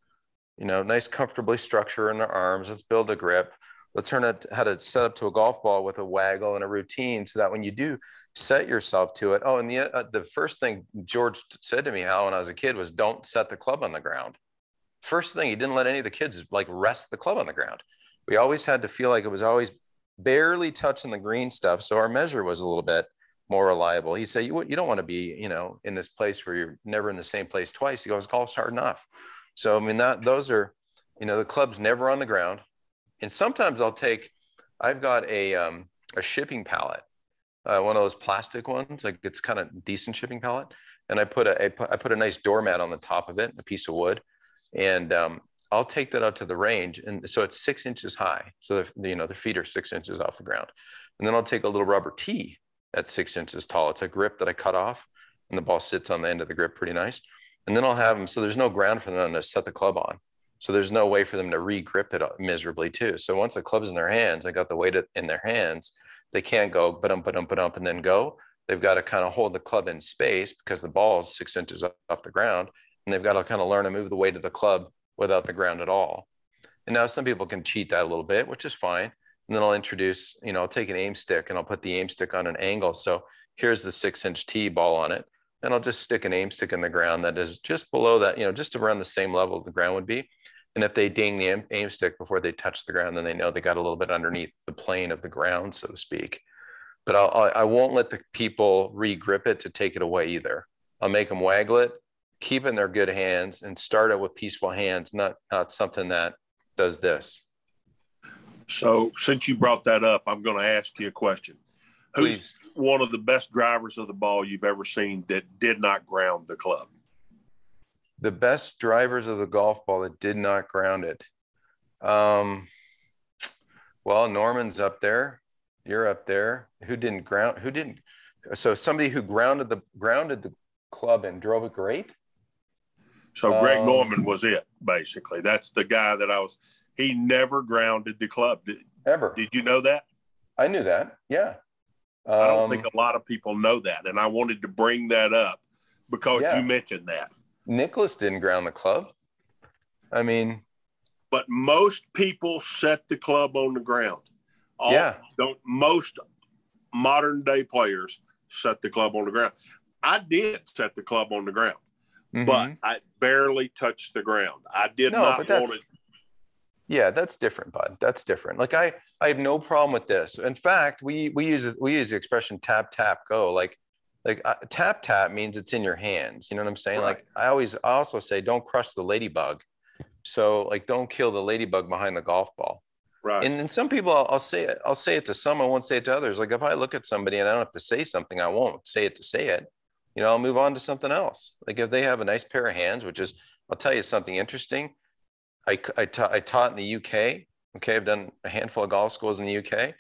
Speaker 3: comfortably structure in our arms. Let's build a grip. Let's learn how to set up to a golf ball with a waggle and a routine, so that when you do set yourself to it. Oh, and the first thing George said to me, Hal, when I was a kid, was don't set the club on the ground. First thing, he didn't let any of the kids like rest the club on the ground. We always had to feel like it was always barely touching the green stuff. So our measure was a little bit more reliable. He said, you don't want to be, in this place where you're never in the same place twice. He goes, golf's hard enough. So, I mean, those are, the club's never on the ground. And sometimes I've got a shipping pallet, one of those plastic ones, like it's kind of decent shipping pallet. And I put a nice doormat on the top of it, a piece of wood. And I'll take that out to the range. And so it's 6 inches high. So, the feet are 6 inches off the ground. And then I'll take a little rubber tee that's 6 inches tall. It's a grip that I cut off and the ball sits on the end of the grip pretty nice. And then I'll have them, so there's no ground for them to set the club on. So there's no way for them to re-grip it miserably too. So once the club's in their hands, I got the weight in their hands, they can't go ba-dum, and then go. They've got to kind of hold the club in space because the ball is 6 inches off the ground. And they've got to kind of learn to move the weight of the club without the ground at all. And now some people can cheat that a little bit, which is fine. And then I'll introduce, I'll take an aim stick and I'll put the aim stick on an angle. So here's the 6-inch tee ball on it. And I'll just stick an aim stick in the ground that is just below that, just around the same level the ground would be. And if they ding the aim stick before they touch the ground, then they know they got a little bit underneath the plane of the ground, so to speak. But I won't let the people re-grip it to take it away either. I'll make them waggle it, keep it in their good hands, and start it with peaceful hands, not something that does this.
Speaker 4: So since you brought that up, I'm going to ask you a question. Who's
Speaker 3: Please.
Speaker 4: One of the best drivers of the ball you've ever seen that did not ground the club?
Speaker 3: The best drivers of the golf ball that did not ground it. Well, Norman's up there. You're up there. Who didn't? So somebody who grounded the club and drove it great.
Speaker 4: So Greg Norman was it, basically. That's the guy that he never grounded the club.
Speaker 3: Ever.
Speaker 4: Did you know that?
Speaker 3: I knew that. Yeah.
Speaker 4: I don't think a lot of people know that. And I wanted to bring that up because you mentioned that.
Speaker 3: Nicholas didn't ground the club. I mean.
Speaker 4: But most people set the club on the ground. Most modern day players set the club on the ground. I did set the club on the ground, but I barely touched the ground. I did not want it.
Speaker 3: Yeah, that's different, bud. That's different. Like I have no problem with this. In fact, we use the expression tap, tap, go. Like tap, tap means it's in your hands. You know what I'm saying?
Speaker 4: Right.
Speaker 3: Like I also say, don't crush the ladybug. So like, don't kill the ladybug behind the golf ball.
Speaker 4: Right.
Speaker 3: And some people, I'll say it to some, I won't say it to others. Like if I look at somebody and I don't have to say something, I won't say it to say it. I'll move on to something else. Like if they have a nice pair of hands, which is, I'll tell you something interesting. I taught in the UK. Okay. I've done a handful of golf schools in the UK,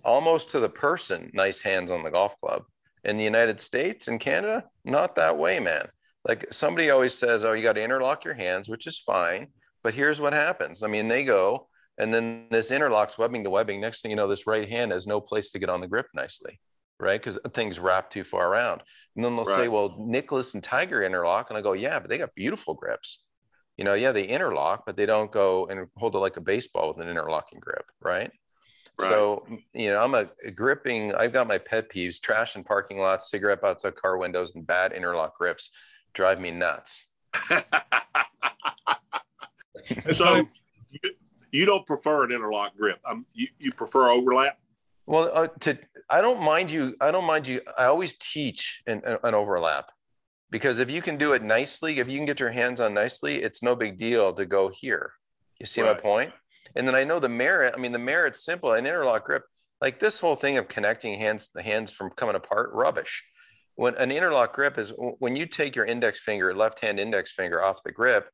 Speaker 3: almost to the person, nice hands on the golf club. In the United States and Canada, not that way, man. Like somebody always says, oh, you got to interlock your hands, which is fine. But here's what happens. I mean, they go, and then this interlocks webbing to webbing. Next thing you know, this right hand has no place to get on the grip nicely, right? Because things wrap too far around. And then they'll say, well, Nicholas and Tiger interlock. And I go, yeah, but they got beautiful grips. They interlock, but they don't go and hold it like a baseball with an interlocking grip, right? So, I've got my pet peeves: trash in parking lots, cigarette butts out car windows, and bad interlock grips drive me nuts.
Speaker 4: So you don't prefer an interlock grip. You prefer overlap?
Speaker 3: Well, I don't mind you. I always teach an overlap, because if you can do it nicely, if you can get your hands on nicely, it's no big deal to go here. You see my point? And then I know the merit. I mean, the merit's simple. An interlock grip, like this whole thing of connecting the hands from coming apart, rubbish. When an interlock grip is when you take your left hand index finger off the grip,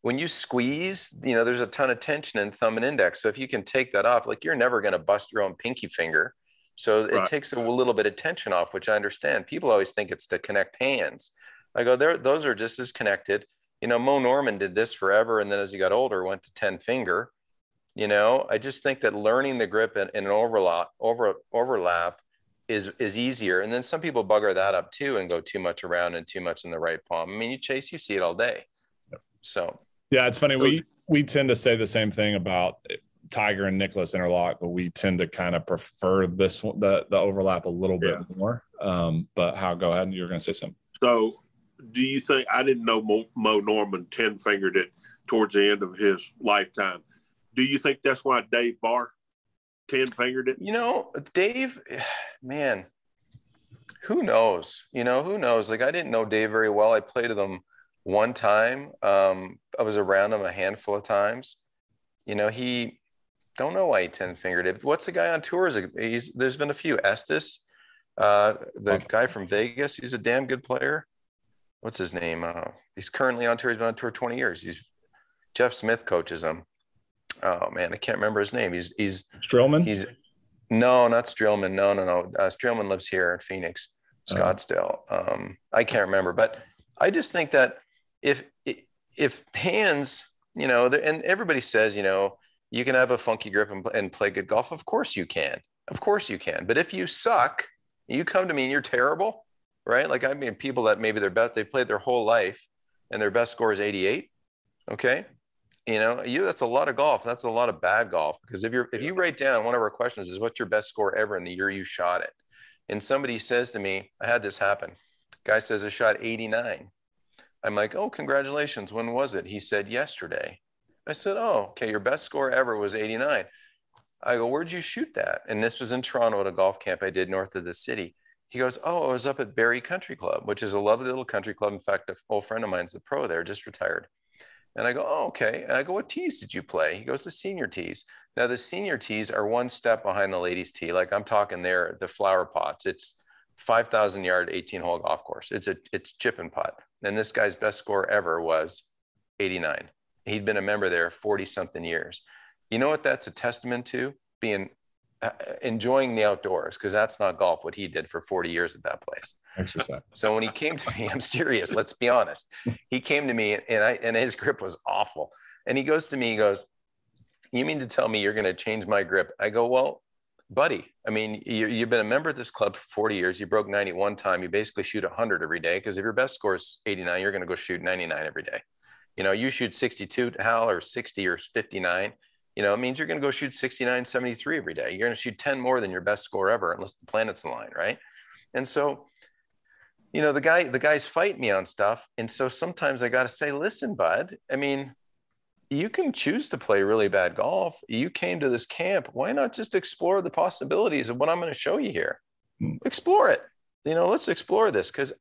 Speaker 3: when you squeeze, there's a ton of tension in thumb and index. So if you can take that off, like you're never going to bust your own pinky finger. So it takes a little bit of tension off, which I understand. People always think it's to connect hands. I go, those are just as connected. Mo Norman did this forever. And then as he got older, went to 10 finger. I just think that learning the grip in an overlap is easier. And then some people bugger that up too and go too much around and too much in the right palm. I mean, you see it all day. So. Yeah,
Speaker 2: it's funny. We tend to say the same thing about Tiger and Nicholas interlock, but we tend to kind of prefer this one, the overlap a little bit more. But go ahead. You were going to say something.
Speaker 4: So do you think, I didn't know Mo Norman 10 fingered it towards the end of his lifetime. Do you think that's why Dave Barr 10-fingered it?
Speaker 3: You know, Dave, man, who knows? You know, who knows? Like, I didn't know Dave very well. I played with him one time. I was around him a handful of times. You know, he don't know why he 10-fingered it. What's the guy on tour? There's been a few. Estes, the guy from Vegas. He's a damn good player. What's his name? He's currently on tour. He's been on tour 20 years. Jeff Smith coaches him. Oh man, I can't remember his name. He's
Speaker 2: Strillman.
Speaker 3: No, not Strillman. No. Strillman lives here in Phoenix, Scottsdale. I can't remember, but I just think that if hands, you know, and everybody says, you know, you can have a funky grip and play good golf. Of course you can. Of course you can. But if you suck, you come to me and you're terrible, right? Like, I mean, people that maybe they played their whole life and their best score is 88. Okay. You know, that's a lot of golf. That's a lot of bad golf, because if you write down, one of our questions is, what's your best score ever in the year you shot it? And somebody says to me, I had this happen. Guy says, I shot 89. I'm like, oh, congratulations. When was it? He said, yesterday. I said, oh, okay. Your best score ever was 89. I go, where'd you shoot that? And this was in Toronto at a golf camp I did north of the city. He goes, oh, I was up at Barrie Country Club, which is a lovely little country club. In fact, an old friend of mine's the pro there, just retired. And I go, oh, okay. And I go, what tees did you play? He goes, the senior tees. Now, the senior tees are one step behind the ladies' tee. Like, I'm talking there, the flower pots. It's 5,000 yard, 18-hole golf course. It's chip and putt. And this guy's best score ever was 89. He'd been a member there 40-something years. You know what that's a testament to? Enjoying the outdoors, because that's not golf, what he did for 40 years at that place.
Speaker 2: Exercise.
Speaker 3: So when he came to me, I'm serious, let's be honest. He came to me and his grip was awful. And he goes to me, he goes, you mean to tell me you're going to change my grip? I go, well, buddy, I mean, you've been a member of this club for 40 years. You broke 90 one time. You basically shoot 100 every day, because if your best score is 89, you're going to go shoot 99 every day. You know, you shoot 62, Hal, or 60 or 59. You know, it means you're going to go shoot 69, 73 every day. You're going to shoot 10 more than your best score ever, unless the planet's in line, right? And so, you know, the guys fight me on stuff. And so sometimes I got to say, listen, bud, I mean, you can choose to play really bad golf. You came to this camp. Why not just explore the possibilities of what I'm going to show you here? Explore it. You know, let's explore this, because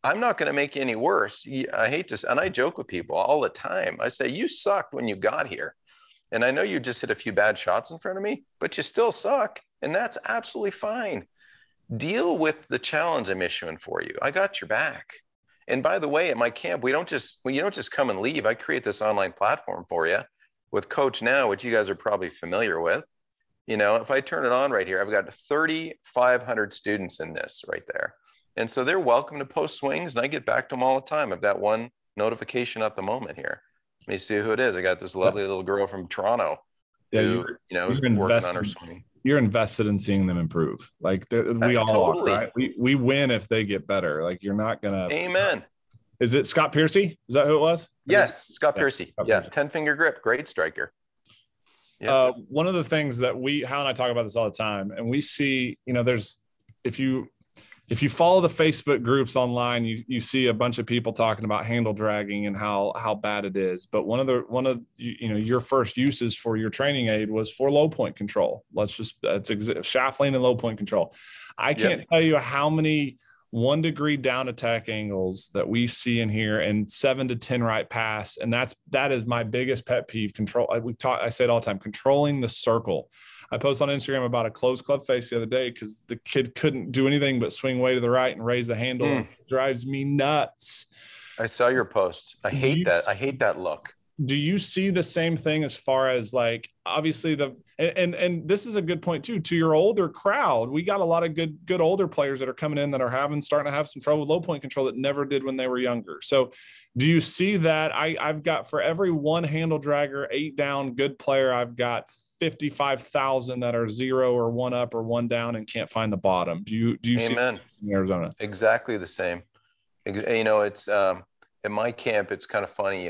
Speaker 3: I'm not going to make you any worse. I hate to, and I joke with people all the time. I say, you sucked when you got here. And I know you just hit a few bad shots in front of me, but you still suck. And that's absolutely fine. Deal with the challenge I'm issuing for you. I got your back. And by the way, at my camp, you don't just come and leave. I create this online platform for you with Coach Now, which you guys are probably familiar with. You know, if I turn it on right here, I've got 3,500 students in this right there. And so they're welcome to post swings, and I get back to them all the time. I've got one notification at the moment here. Let me see who it is. I got this lovely little girl from Toronto who, you know, is working on her swing.
Speaker 2: You're invested in seeing them improve. Like we all
Speaker 3: totally
Speaker 2: are, right? We win if they get better. Like, you're not going to.
Speaker 3: Amen.
Speaker 2: Is it Scott Piercy? Is that who it was?
Speaker 3: Yes. Scott Piercy. Yeah. 10-finger grip. Great striker.
Speaker 2: Yeah. One of the things that Hal and I talk about this all the time, and we see, you know, if you follow the Facebook groups online, you see a bunch of people talking about handle dragging and how bad it is. But one of you know, your first uses for your training aid was for low point control. Shaft lean and low point control. I can't tell you how many 1 degree down attack angles that we see in here, and 7 to 10 right pass. And that is my biggest pet peeve. I say it all the time, controlling the circle. I posted on Instagram about a closed club face the other day because the kid couldn't do anything but swing way to the right and raise the handle. It drives me nuts.
Speaker 3: I saw your post. I hate that. I hate that look.
Speaker 2: Do you see the same thing as far as, like, obviously and this is a good point too, to your older crowd? We got a lot of good older players that are coming in that are starting to have some trouble with low point control that never did when they were younger. So do you see that? I've got, for every one handle dragger, 8 down good player, I've got 55,000 that are 0 or 1 up or 1 down and can't find the bottom. Do you see that in Arizona?
Speaker 3: Exactly the same. You know, it's at my camp, it's kind of funny.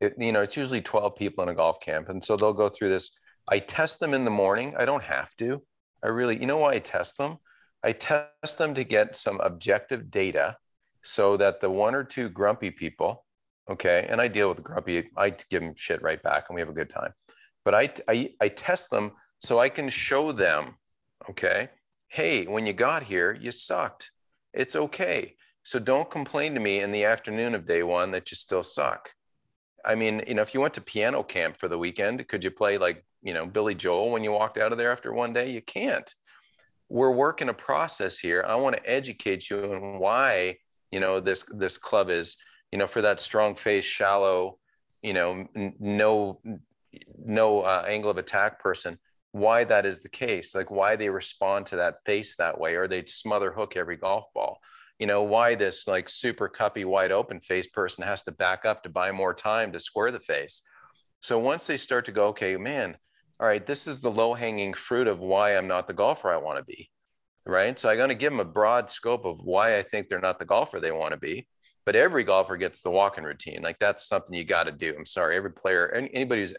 Speaker 3: It's usually 12 people in a golf camp. And so they'll go through this. I test them in the morning. I don't have to. You know why I test them? I test them to get some objective data so that the 1 or 2 grumpy people, okay, and I deal with the grumpy, I give them shit right back and we have a good time. but I test them so I can show them, okay, hey, when you got here, you sucked. It's okay. So don't complain to me in the afternoon of day one that you still suck. I mean, you know, if you went to piano camp for the weekend, could you play like, you know, Billy Joel when you walked out of there after one day? You can't. We're working a process here. I want to educate you on why, you know, this club is, you know, for that strong face, shallow, you know, no angle of attack person, why that is the case, like why they respond to that face that way, or they'd smother hook every golf ball. You know, why this like super cuppy wide open face person has to back up to buy more time to square the face. So once they start to go, okay, man, all right, this is the low hanging fruit of why I'm not the golfer I want to be, right? So I'm going to give them a broad scope of why I think they're not the golfer they want to be. But every golfer gets the walking routine. Like that's something you got to do. I'm sorry, every player, anybody who's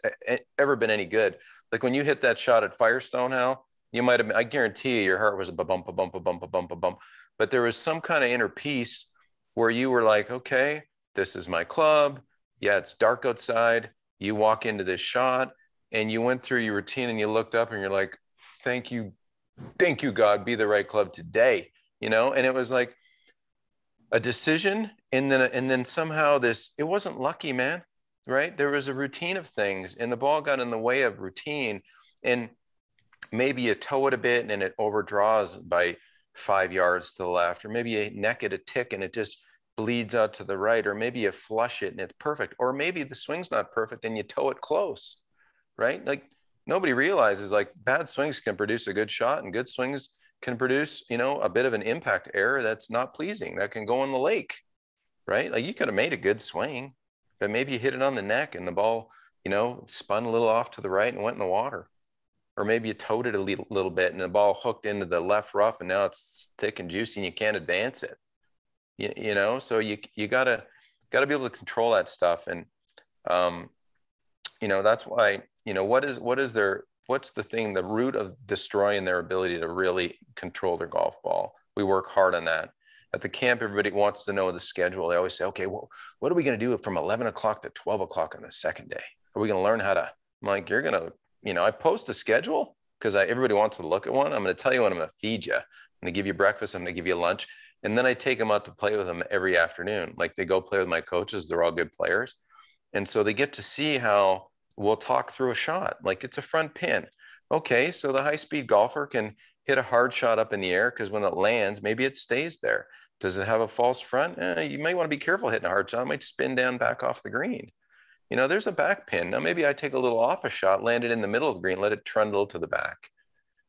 Speaker 3: ever been any good, like when you hit that shot at Firestone, Hal, you might have, I guarantee you, your heart was a bump, a bump, a bump, a bump, a bump. But there was some kind of inner peace where you were like, okay, this is my club. Yeah, it's dark outside. You walk into this shot and you went through your routine and you looked up and you're like, thank you, God, be the right club today, you know? And it was like a decision. And then somehow it wasn't lucky, man, right? There was a routine of things and the ball got in the way of routine. And maybe you toe it a bit and it overdraws by 5 yards to the left, or maybe you neck it a tick and it just bleeds out to the right, or maybe you flush it and it's perfect, or maybe the swing's not perfect and you toe it close, right? Like nobody realizes like bad swings can produce a good shot and good swings can produce, you know, a bit of an impact error that's not pleasing, that can go in the lake, right? Like you could have made a good swing, but maybe you hit it on the neck and the ball, you know, spun a little off to the right and went in the water. Or maybe you towed it a little bit and the ball hooked into the left rough and now it's thick and juicy and you can't advance it. You know, so you gotta be able to control that stuff. And, you know, that's why, you know, what's the thing, the root of destroying their ability to really control their golf ball? We work hard on that. At the camp, everybody wants to know the schedule. They always say, okay, well, what are we going to do from 11 o'clock to 12 o'clock on the second day? Are we going to learn how to, I'm like, you're going to, you know, I post a schedule because everybody wants to look at one. I'm going to tell you when I'm going to feed you. I'm going to give you breakfast. I'm going to give you lunch. And then I take them out to play with them every afternoon. Like they go play with my coaches. They're all good players. And so they get to see how we'll talk through a shot. Like it's a front pin. Okay, so the high-speed golfer can hit a hard shot up in the air because when it lands, maybe it stays there. Does it have a false front? You might want to be careful hitting a hard shot. It might spin down back off the green. You know, there's a back pin. Now, maybe I take a little off a shot, land it in the middle of the green, let it trundle to the back.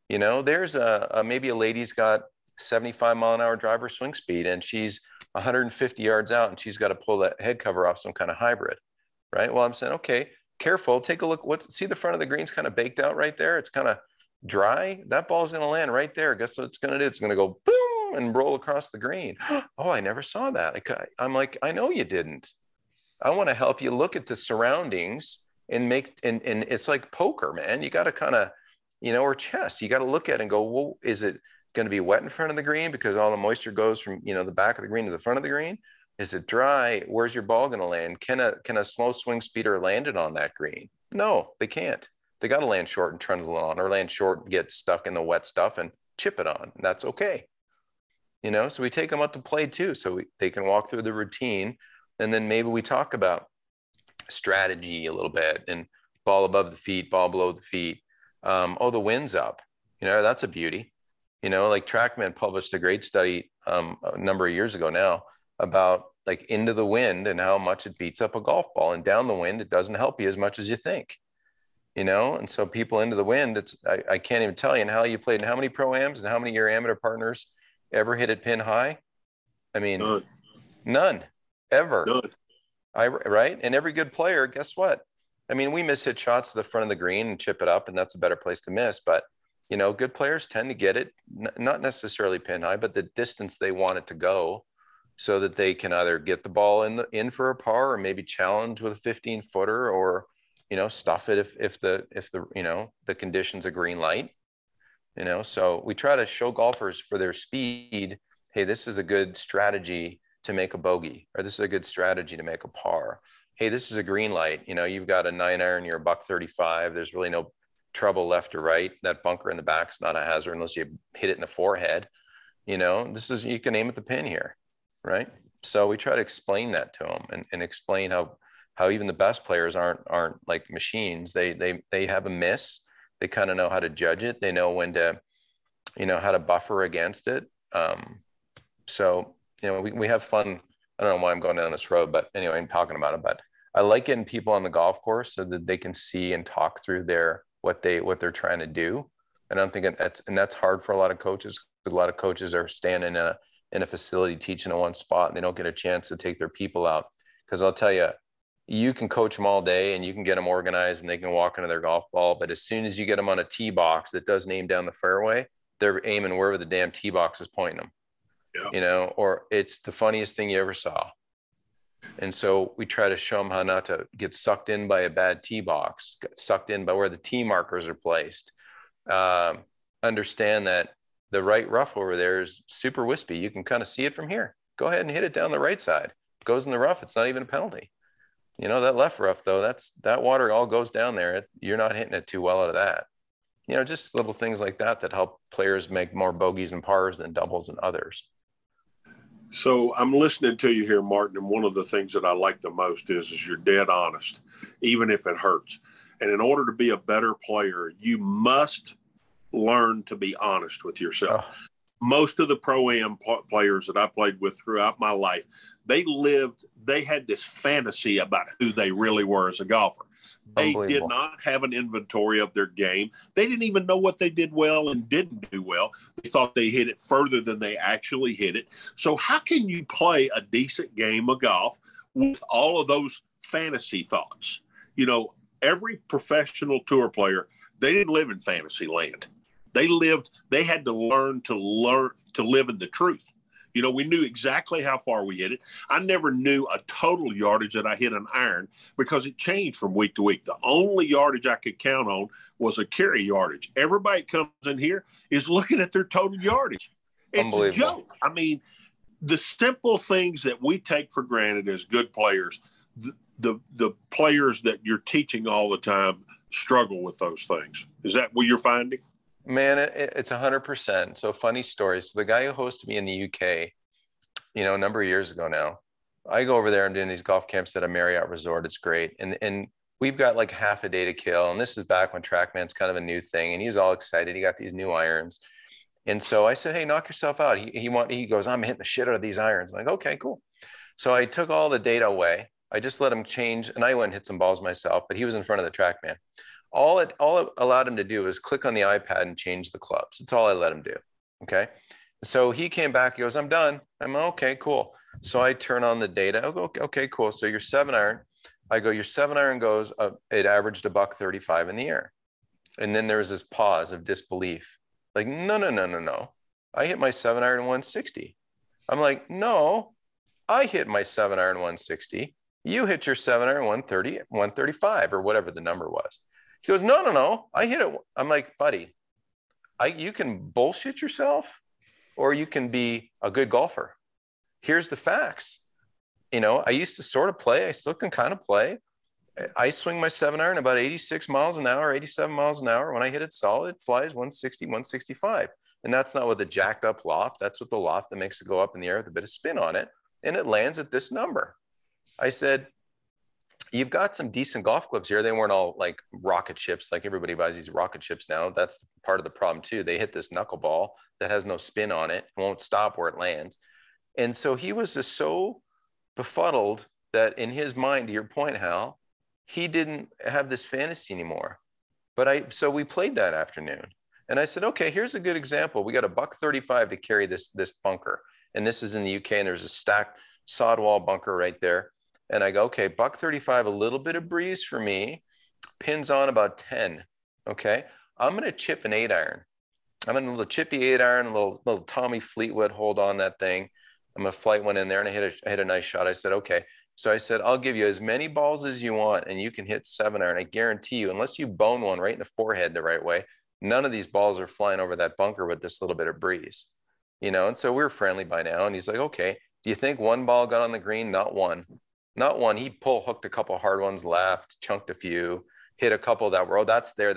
Speaker 3: You know, there's maybe a lady's got 75-mile-an-hour driver swing speed and she's 150 yards out and she's got to pull that head cover off some kind of hybrid, right? Well, I'm saying, okay, careful, take a look. See the front of the green's kind of baked out right there. It's kind of dry. That ball's going to land right there. Guess what it's going to do? It's going to go boom and roll across the green. Oh, I never saw that. I'm like, I know you didn't. I want to help you look at the surroundings and and it's like poker, man. You got to kind of, you know, or chess, you got to look at it and go, well, is it going to be wet in front of the green because all the moisture goes from, you know, the back of the green to the front of the green? Is it dry? Where's your ball going to land? Can a slow swing speeder land it on that green? No, they can't. They got to land short and trundle on, or land short and get stuck in the wet stuff and chip it on. That's okay. You know, so we take them out to play too. So they can walk through the routine. And then maybe we talk about strategy a little bit and ball above the feet, ball below the feet. Oh, the wind's up. You know, that's a beauty. You know, like TrackMan published a great study a number of years ago now about like into the wind and how much it beats up a golf ball, and down the wind, it doesn't help you as much as you think, you know? And so people into the wind, I can't even tell you. And how you played and how many pro-ams and how many of your amateur partners ever hit it pin high? I mean, none ever. Right. And every good player, guess what? I mean, we miss hit shots to the front of the green and chip it up, and that's a better place to miss. But, you know, good players tend to get it, not necessarily pin high, but the distance they want it to go, so that they can either get the ball in for a par, or maybe challenge with a 15-footer, or, you know, stuff it if the you know, the condition's a green light, you know. So we try to show golfers for their speed, hey, this is a good strategy to make a bogey, or this is a good strategy to make a par. hey, this is a green light. You know, you've got a 9-iron, you're a $135. There's really no trouble left or right. That bunker in the back's not a hazard unless you hit it in the forehead. You know, this is, you can aim at the pin here, right? So we try to explain that to them and explain how even the best players aren't like machines. They have a miss. They kind of know how to judge it. They know when to, you know, how to buffer against it. So, you know, we have fun. I don't know why I'm going down this road, but anyway, I'm talking about it. But I like getting people on the golf course so that they can see and talk through what they're trying to do. And I'm thinking that's hard for a lot of coaches. A lot of coaches are standing in a facility teaching in one spot, and they don't get a chance to take their people out. Because I'll tell you, you can coach them all day and you can get them organized and they can walk into their golf ball. But as soon as you get them on a tee box that doesn't aim down the fairway, they're aiming wherever the damn tee box is pointing them. Yeah. You know, or it's the funniest thing you ever saw. And so we try to show them how not to get sucked in by a bad tee box, get sucked in by where the tee markers are placed. Understand that the right rough over there is super wispy. You can kind of see it from here. Go ahead and hit it down the right side. It goes in the rough. It's not even a penalty. You know, that left rough though, that water all goes down there. You're not hitting it too well out of that. You know, just little things like that help players make more bogeys and pars than doubles and others.
Speaker 4: So I'm listening to you here, Martin, and one of the things that I like the most is you're dead honest, even if it hurts. And in order to be a better player, you must learn to be honest with yourself. Oh. Most of the pro-am players that I played with throughout my life, they had this fantasy about who they really were as a golfer. They did not have an inventory of their game. They didn't even know what they did well and didn't do well. They thought they hit it further than they actually hit it. So how can you play a decent game of golf with all of those fantasy thoughts? You know, every professional tour player, they didn't live in fantasy land. They had to learn to live in the truth. You know, we knew exactly how far we hit it. I never knew a total yardage that I hit an iron because it changed from week to week. The only yardage I could count on was a carry yardage. Everybody that comes in here is looking at their total yardage. It's a joke. I mean, the simple things that we take for granted as good players, the players that you're teaching all the time struggle with those things. Is that what you're finding?
Speaker 3: Man, it's 100%. So funny story. So the guy who hosted me in the UK, you know, a number of years ago now, I go over there and doing these golf camps at a Marriott resort. It's great. And we've got like half a day to kill. And this is back when TrackMan's kind of a new thing. And he's all excited. He got these new irons. And so I said, hey, knock yourself out. He goes, I'm hitting the shit out of these irons. I'm like, okay, cool. So I took all the data away. I just let him change. And I went and hit some balls myself, but he was in front of the TrackMan. All it allowed him to do is click on the iPad and change the clubs. That's all I let him do. Okay. So he came back. He goes, I'm done. I'm okay, cool. So I turn on the data. I go, okay, cool. So your 7-iron, I go, your 7-iron goes, it averaged a $135 in the air. And then there was this pause of disbelief. Like, no. I hit my 7-iron 160. I'm like, no, I hit my 7-iron 160. You hit your 7-iron 135 or whatever the number was. He goes, no, I hit it. I'm like, buddy, you can bullshit yourself or you can be a good golfer. Here's the facts. You know, I used to sort of play. I still can kind of play. I swing my 7-iron about 86 miles an hour, 87 miles an hour. When I hit it solid, it flies 160, 165. And that's not with a jacked up loft. That's with the loft that makes it go up in the air with a bit of spin on it. And it lands at this number. I said, you've got some decent golf clubs here. They weren't all like rocket ships. Like everybody buys these rocket ships now. That's part of the problem too. They hit this knuckleball that has no spin on it. It won't stop where it lands. And so he was just so befuddled that in his mind, to your point, Hal, he didn't have this fantasy anymore. So we played that afternoon. And I said, okay, here's a good example. We got a $135 to carry this bunker. And this is in the UK and there's a stacked sod wall bunker right there. And I go, okay, $135, a little bit of breeze for me, pins on about 10. Okay. I'm going to chip an 8-iron. I'm going to little chippy 8-iron, a little Tommy Fleetwood hold on that thing. I'm going to flight one in there and I hit a nice shot. I said, okay. So I said, I'll give you as many balls as you want and you can hit 7-iron. I guarantee you, unless you bone one right in the forehead the right way, none of these balls are flying over that bunker with this little bit of breeze, you know? And so we're friendly by now. And he's like, okay, do you think one ball got on the green? Not one. Not one. He hooked a couple hard ones left, chunked a few, hit a couple that were, oh, that's there,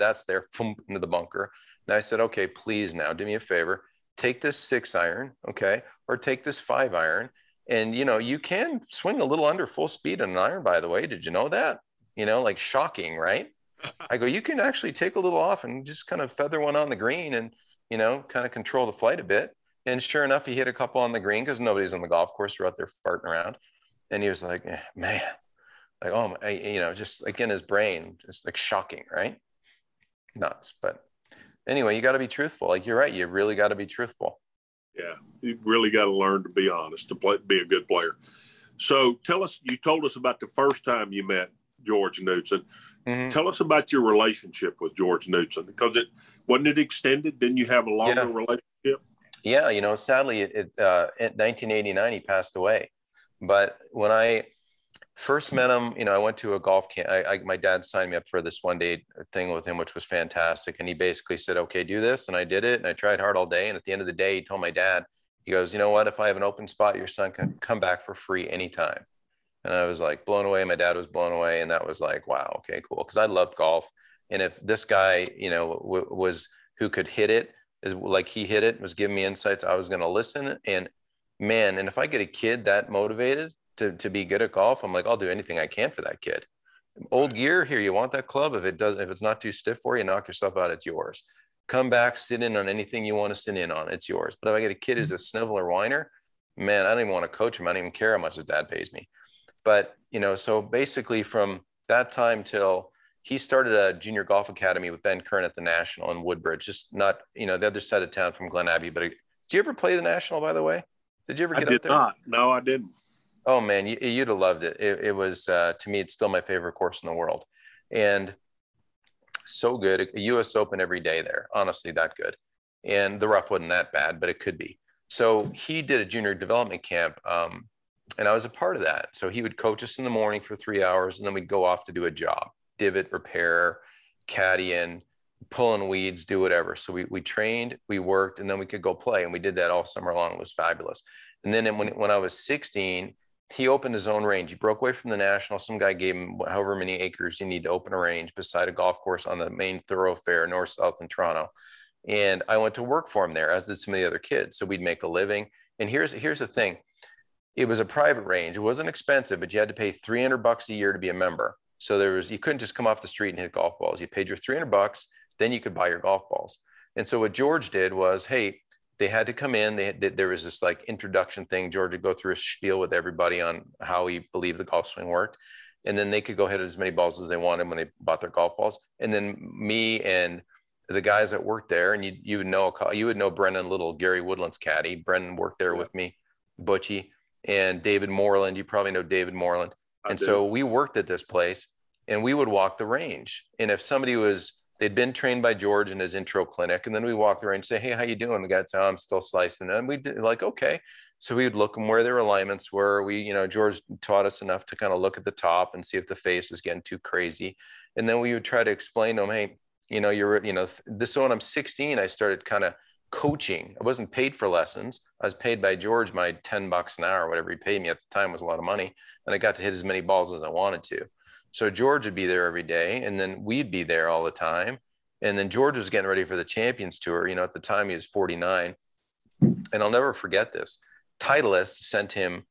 Speaker 3: boom, into the bunker. And I said, okay, please now do me a favor. Take this 6-iron, okay, or take this 5-iron. And, you know, you can swing a little under full speed on an iron, by the way. Did you know that? You know, like shocking, right? I go, you can actually take a little off and just kind of feather one on the green and, you know, kind of control the flight a bit. And sure enough, he hit a couple on the green because nobody's on the golf course. We're out there farting around. And he was like, man, like, oh, my, you know, just like in his brain, just like shocking, right? Nuts. But anyway, you got to be truthful. Like, you're right. You really got to be truthful.
Speaker 4: Yeah. You really got to learn to be honest, to be a good player. So tell us, you told us about the first time you met George Knudsen. Mm-hmm. Tell us about your relationship with George Knudsen, because wasn't it extended? Didn't you have a longer relationship?
Speaker 3: Yeah. You know, sadly, in 1989, he passed away. But when I first met him, you know, I went to a golf camp. My dad signed me up for this one-day thing with him, which was fantastic. And he basically said, okay, do this. And I did it. And I tried hard all day. And at the end of the day, he told my dad, he goes, you know what, if I have an open spot, your son can come back for free anytime. And I was like blown away. My dad was blown away. And that was like, wow, okay, cool. Because I loved golf. And if this guy, you know, was who could hit it, is like he hit it, was giving me insights, I was going to listen. And man, and if I get a kid that motivated to be good at golf, I'm like, I'll do anything I can for that kid. Old gear, here, you want that club? If it's not too stiff for you, knock yourself out, it's yours. Come back, sit in on anything you want to sit in on, it's yours. But if I get a kid who's a sniveler whiner, man, I don't even want to coach him. I don't even care how much his dad pays me. But, you know, so basically from that time till he started a junior golf academy with Ben Kern at the National in Woodbridge, just not, you know, the other side of town from Glen Abbey. But did you ever play the National, by the way? Did you ever get up there?
Speaker 4: I did not. No, I didn't.
Speaker 3: Oh man, you'd have loved it. It was, to me, it's still my favorite course in the world. And so good. A US Open every day there, honestly, that good. And the rough wasn't that bad, but it could be. So he did a junior development camp. And I was a part of that. So he would coach us in the morning for 3 hours, and then we'd go off to do a job, divot repair, caddying, pulling weeds, do whatever. So we trained, we worked, and then we could go play. And we did that all summer long. It was fabulous. And then when I was 16, he opened his own range. He broke away from the National. Some guy gave him however many acres you need to open a range beside a golf course on the main thoroughfare, north-south in Toronto. And I went to work for him there, as did some of the other kids. So we'd make a living. And here's the thing. It was a private range. It wasn't expensive, but you had to pay $300 a year to be a member. So you couldn't just come off the street and hit golf balls. You paid your $300, then you could buy your golf balls. And so what George did was, hey, they had to come in. There was this like introduction thing. George would go through a spiel with everybody on how he believed the golf swing worked. And then they could go hit as many balls as they wanted when they bought their golf balls. And then me and the guys that worked there, and you would know Brendan Little, Gary Woodland's caddy. Brendan worked there with me, Butchie, and David Moreland. You probably know David Moreland. And so we worked at this place, and we would walk the range. And if somebody they'd been trained by George in his intro clinic, and then we walk the range and say, hey, how you doing? The guy'd say, oh, I'm still slicing. And we'd like, okay. So we would look them where their alignments were. George taught us enough to kind of look at the top and see if the face was getting too crazy. And then we would try to explain to them, hey, so when I'm 16, I started kind of coaching. I wasn't paid for lessons. I was paid by George, my $10 an hour, whatever he paid me at the time was a lot of money. And I got to hit as many balls as I wanted to. So George would be there every day, and then we'd be there all the time. And then George was getting ready for the Champions Tour. You know, at the time he was 49. And I'll never forget this. Titleist sent him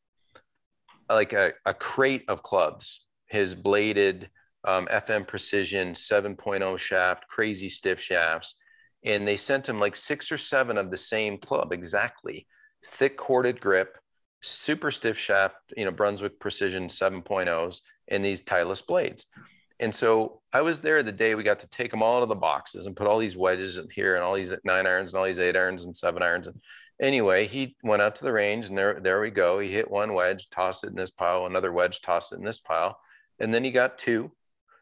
Speaker 3: like a crate of clubs, his bladed FM Precision 7.0 shaft, crazy stiff shafts. And they sent him like 6 or 7 of the same club, exactly. Thick corded grip, super stiff shaft, Brunswick Precision 7.0s, and these Titleist blades. And so I was there the day we got to take them all out of the boxes and put all these wedges in here and all these 9 irons and all these 8 irons and 7 irons. And anyway, he went out to the range, and there we go. He hit one wedge, tossed it in this pile, another wedge, tossed it in this pile. And then he got 2.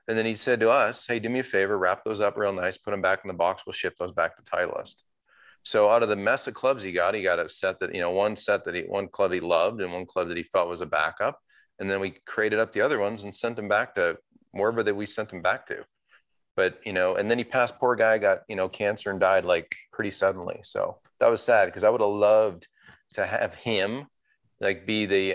Speaker 3: And then he said to us, hey, do me a favor, wrap those up real nice, put them back in the box. We'll ship those back to Titleist. So out of the mess of clubs he got a set that, one club he loved and one club that he felt was a backup. And then we created up the other ones and sent them back to wherever that we sent them back to. But, and then he passed, poor guy got, cancer and died like pretty suddenly. So that was sad, because I would have loved to have him like be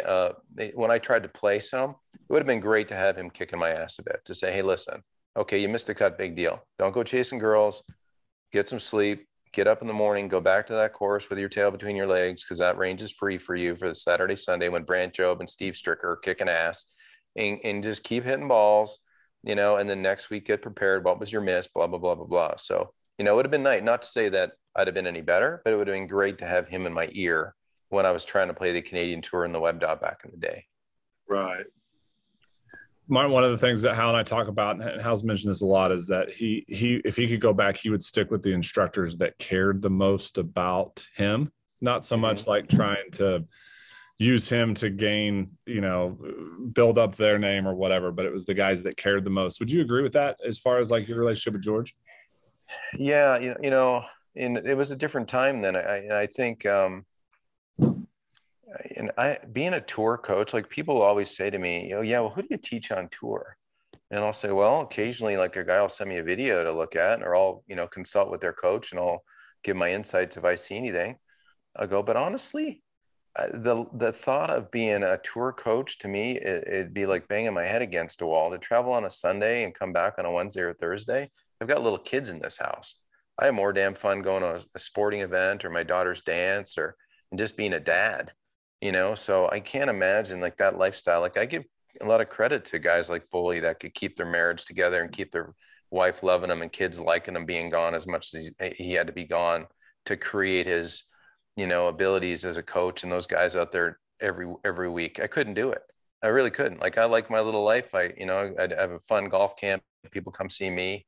Speaker 3: when I tried to play some, it would have been great to have him kicking my ass a bit, to say, hey, listen, okay, you missed a cut, big deal. Don't go chasing girls, get some sleep, get up in the morning, go back to that course with your tail between your legs, because that range is free for you for the Saturday, Sunday when Brant Job and Steve Stricker are kicking ass, and just keep hitting balls, you know, and then next week get prepared. What was your miss? Blah, blah, blah, blah, blah. So, you know, it would have been nice, not to say that I'd have been any better, but it would have been great to have him in my ear when I was trying to play the Canadian Tour and the Web Dot back in the day.
Speaker 4: Right.
Speaker 2: Martin, one of the things that Hal and I talk about, and Hal's mentioned this a lot, is that he if he could go back, he would stick with the instructors that cared the most about him, not so much like trying to use him to gain, you know, build up their name or whatever, but it was the guys that cared the most. Would you agree with that as far as like your relationship with George?
Speaker 3: Yeah, it was a different time then. I think being a tour coach, like people always say to me, yeah, well, who do you teach on tour? And I'll say, well, occasionally like a guy will send me a video to look at, or I'll, consult with their coach and I'll give my insights if I see anything. I'll go, but honestly, the thought of being a tour coach to me, it'd be like banging my head against a wall. To travel on a Sunday and come back on a Wednesday or Thursday. I've got little kids in this house. I have more damn fun going to a sporting event or my daughter's dance and just being a dad, so I can't imagine like that lifestyle. Like I give a lot of credit to guys like Foley that could keep their marriage together and keep their wife loving them and kids liking them being gone as much as he had to be gone to create his, abilities as a coach. And those guys out there every week, I couldn't do it. I really couldn't. Like I like my little life. I'd have a fun golf camp. People come see me.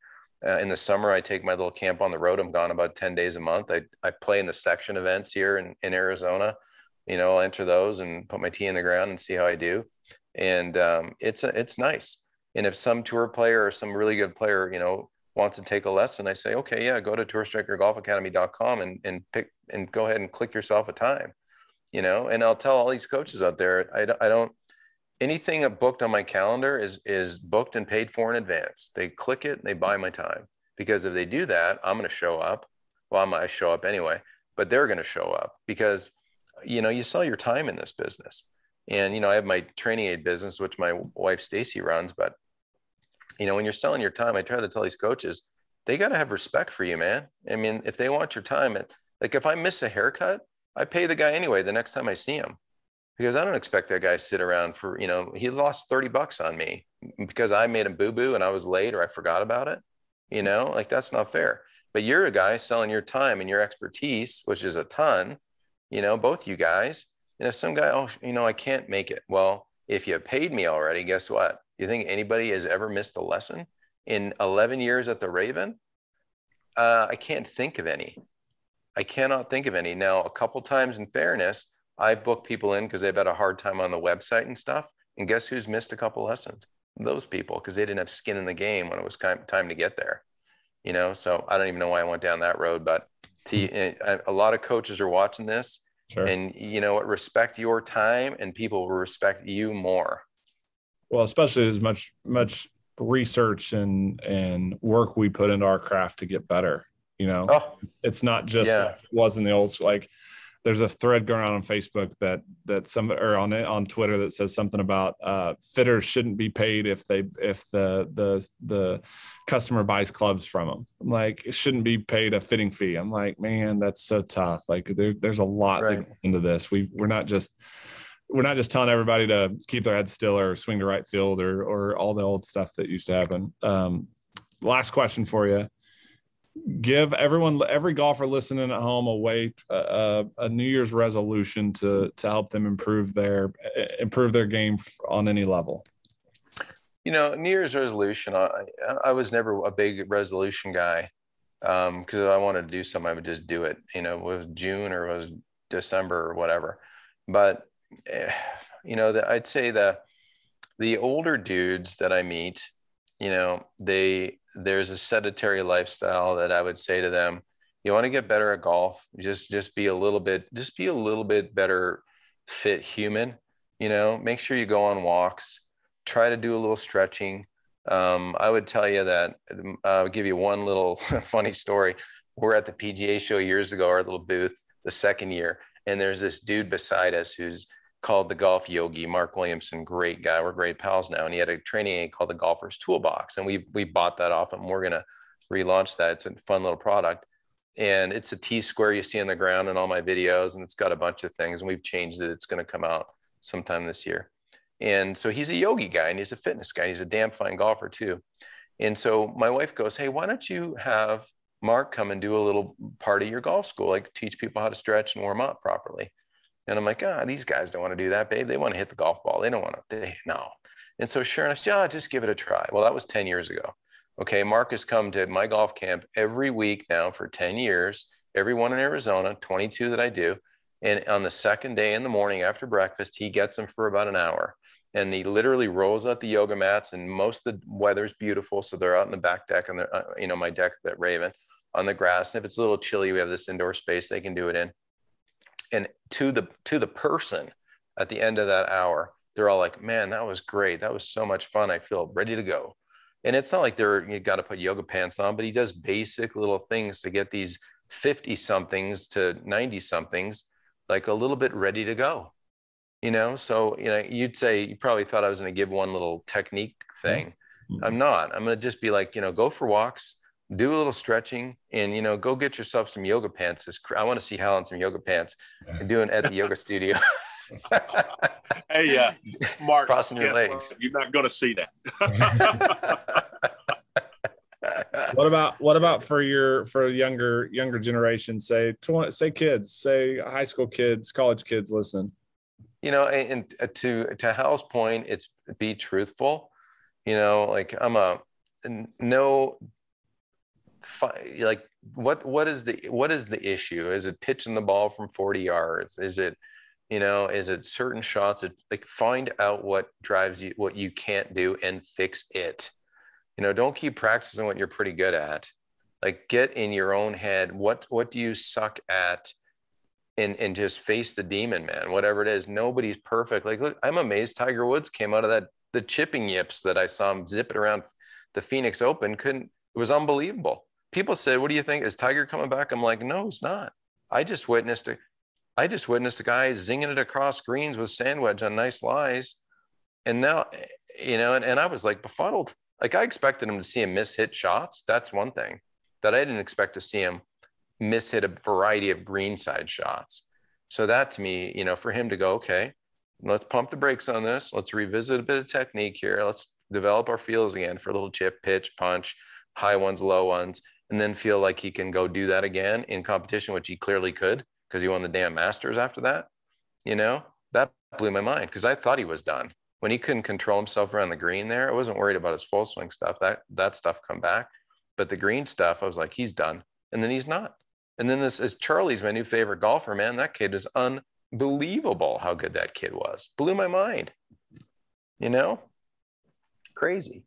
Speaker 3: In the summer, I take my little camp on the road. I'm gone about 10 days a month. I play in the section events here in Arizona. I'll enter those and put my tee in the ground and see how I do. And it's nice. And if some tour player or some really good player, wants to take a lesson, I say, okay, yeah, go to tourstrikergolfacademy.com and go ahead and click yourself a time, and I'll tell all these coaches out there, I don't, anything booked on my calendar is booked and paid for in advance. They click it and they buy my time, because if they do that, I'm going to show up. Well, I show up anyway, but they're going to show up because, you sell your time in this business. And, I have my training aid business, which my wife, Stacy, runs. But, when you're selling your time, I try to tell these coaches, they got to have respect for you, man. I mean, if they want your time, like if I miss a haircut, I pay the guy anyway the next time I see him. Because I don't expect that guy to sit around for, he lost $30 on me because I made him boo-boo and I was late or I forgot about it. Like that's not fair. But you're a guy selling your time and your expertise, which is a ton, both you guys. And if some guy, I can't make it. Well, if you paid me already, guess what? You think anybody has ever missed a lesson in 11 years at the Raven? I can't think of any. I cannot think of any. Now, a couple times in fairness, I book people in because they've had a hard time on the website and stuff. And guess who's missed a couple lessons? Those people, because they didn't have skin in the game when it was time to get there. So I don't even know why I went down that road. But a lot of coaches are watching this. Sure. And respect your time and people will respect you more.
Speaker 2: Well, especially as much research and work we put into our craft to get better. It's not just like it was in the old, like there's a thread going on Facebook that some, or on Twitter, that says something about fitters shouldn't be paid if the customer buys clubs from them. I'm like, it shouldn't be paid a fitting fee. I'm like, man, that's so tough. Like there's a lot that goes into this. We're not just telling everybody to keep their head still or swing to right field or all the old stuff that used to happen. Last question for you. Give every golfer listening at home a New Year's resolution to help them improve their game on any level.
Speaker 3: New Year's resolution. I was never a big resolution guy because I wanted to do something, I would just do it. It was June or it was December or whatever. But I'd say the older dudes that I meet, there's a sedentary lifestyle that I would say to them, you want to get better at golf, just be a little bit better fit human, make sure you go on walks, try to do a little stretching. I would tell you that, I'll give you one little funny story. We're at the PGA show years ago, our little booth, the second year, and there's this dude beside us who's called the Golf Yogi. Mark Williamson, great guy. We're great pals now. And he had a training aid called the Golfer's Toolbox. And we bought that off him. We're going to relaunch that. It's a fun little product. And it's a T-square you see on the ground in all my videos. And it's got a bunch of things. And we've changed it. It's going to come out sometime this year. And so he's a yogi guy and he's a fitness guy. He's a damn fine golfer too. And so my wife goes, hey, why don't you have Mark come and do a little part of your golf school, like teach people how to stretch and warm up properly. And I'm like, these guys don't want to do that, babe. They want to hit the golf ball. They don't want to, no. And so sure enough, just give it a try. Well, that was 10 years ago. Okay, Mark has come to my golf camp every week now for 10 years, every one in Arizona, 22 that I do. And on the second day in the morning after breakfast, he gets them for about an hour. And he literally rolls out the yoga mats, and most of the weather's beautiful. So they're out in the back deck on the, my deck at Raven on the grass. And if it's a little chilly, we have this indoor space they can do it in. And to the person at the end of that hour, they're all like, man, that was great. That was so much fun. I feel ready to go. And it's not like you got to put yoga pants on, but he does basic little things to get these 50 somethings to 90 somethings, like a little bit ready to go, So, you'd say, you probably thought I was going to give one little technique thing. Mm-hmm. I'm not. I'm going to just be like, go for walks, do a little stretching, and, go get yourself some yoga pants. I want to see Hal in some yoga pants and doing it at the yoga studio.
Speaker 4: Hey, Mark,
Speaker 3: crossing your legs.
Speaker 4: You're not going to see that.
Speaker 2: What about for younger generation, say kids, say high school kids, college kids listen?
Speaker 3: And to Hal's point, it's be truthful. Like what is the issue? Is it pitching the ball from 40 yards? Is it certain shots? Like find out what drives you, what you can't do, and fix it. Don't keep practicing what you're pretty good at. Like get in your own head. What do you suck at? And just face the demon, man, whatever it is. Nobody's perfect. Like, look, I'm amazed Tiger Woods came out of the chipping yips that I saw him zipping around the Phoenix Open. It was unbelievable. People said, what do you think? Is Tiger coming back? I'm like, no, he's not. I just witnessed a guy zinging it across greens with sand wedge on nice lies. And now, and I was like befuddled. Like I expected him to see him miss hit shots. That's one thing that I didn't expect to see him miss hit a variety of greenside shots. So that to me, for him to go, okay, let's pump the brakes on this. Let's revisit a bit of technique here. Let's develop our feels again for a little chip, pitch, punch, high ones, low ones, and then feel like he can go do that again in competition, which he clearly could because he won the damn Masters after that. That blew my mind because I thought he was done. When he couldn't control himself around the green there, I wasn't worried about his full swing stuff. That stuff come back. But the green stuff, I was like, he's done. And then he's not. And then this is Charlie's my new favorite golfer, man. That kid is unbelievable how good that kid was. Blew my mind. Crazy.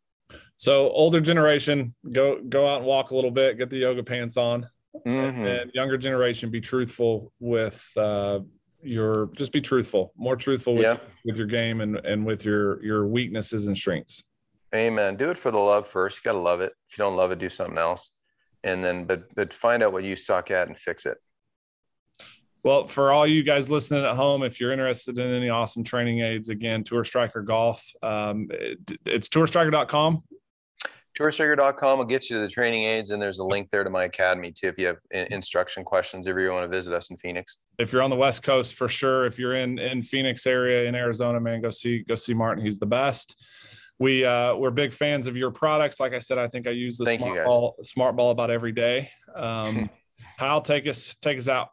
Speaker 2: So older generation, go out and walk a little bit, get the yoga pants on.
Speaker 3: Mm-hmm.
Speaker 2: And younger generation, be truthful with just be truthful, more truthful with your game and with your weaknesses and strengths.
Speaker 3: Amen. Do it for the love first. You got to love it. If you don't love it, do something else. And then, but find out what you suck at and fix it.
Speaker 2: Well, for all you guys listening at home, if you're interested in any awesome training aids, again, Tour Striker Golf, it's tourstriker.com.
Speaker 3: Tourstriker.com will get you to the training aids, and there's a link there to my academy too if you have instruction questions, if you want to visit us in Phoenix. If
Speaker 2: you're on the West Coast, for sure. If you're in Phoenix area in Arizona, man, go see Martin. He's the best. We're big fans of your products. Like I said, I think I use the smart ball about every day. Hal, take us out.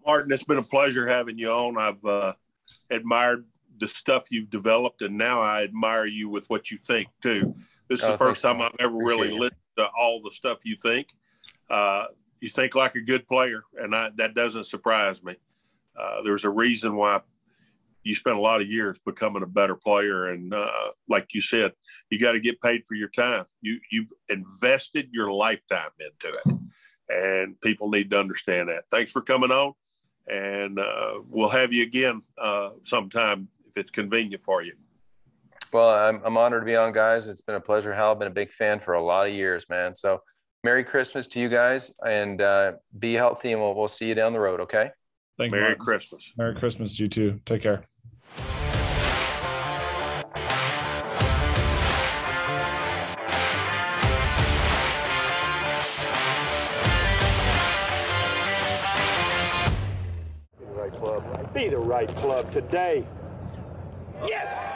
Speaker 4: Martin, it's been a pleasure having you on. I've admired the stuff you've developed, and now I admire you with what you think too. This is the first time I've ever really listened to all the stuff you think. You think like a good player, and that doesn't surprise me. There's a reason why you spent a lot of years becoming a better player. And like you said, you got to get paid for your time. You've invested your lifetime into it, and people need to understand that. Thanks for coming on, and we'll have you again sometime if it's convenient for you.
Speaker 3: Well, I'm honored to be on, guys. It's been a pleasure, Hal. I've been a big fan for a lot of years, man. So Merry Christmas to you guys, and be healthy, and we'll see you down the road, okay?
Speaker 2: Thank you.
Speaker 4: Merry
Speaker 2: Martin.
Speaker 4: Christmas.
Speaker 2: Merry Christmas to you too. Take care.
Speaker 1: Be the right club today. Yes!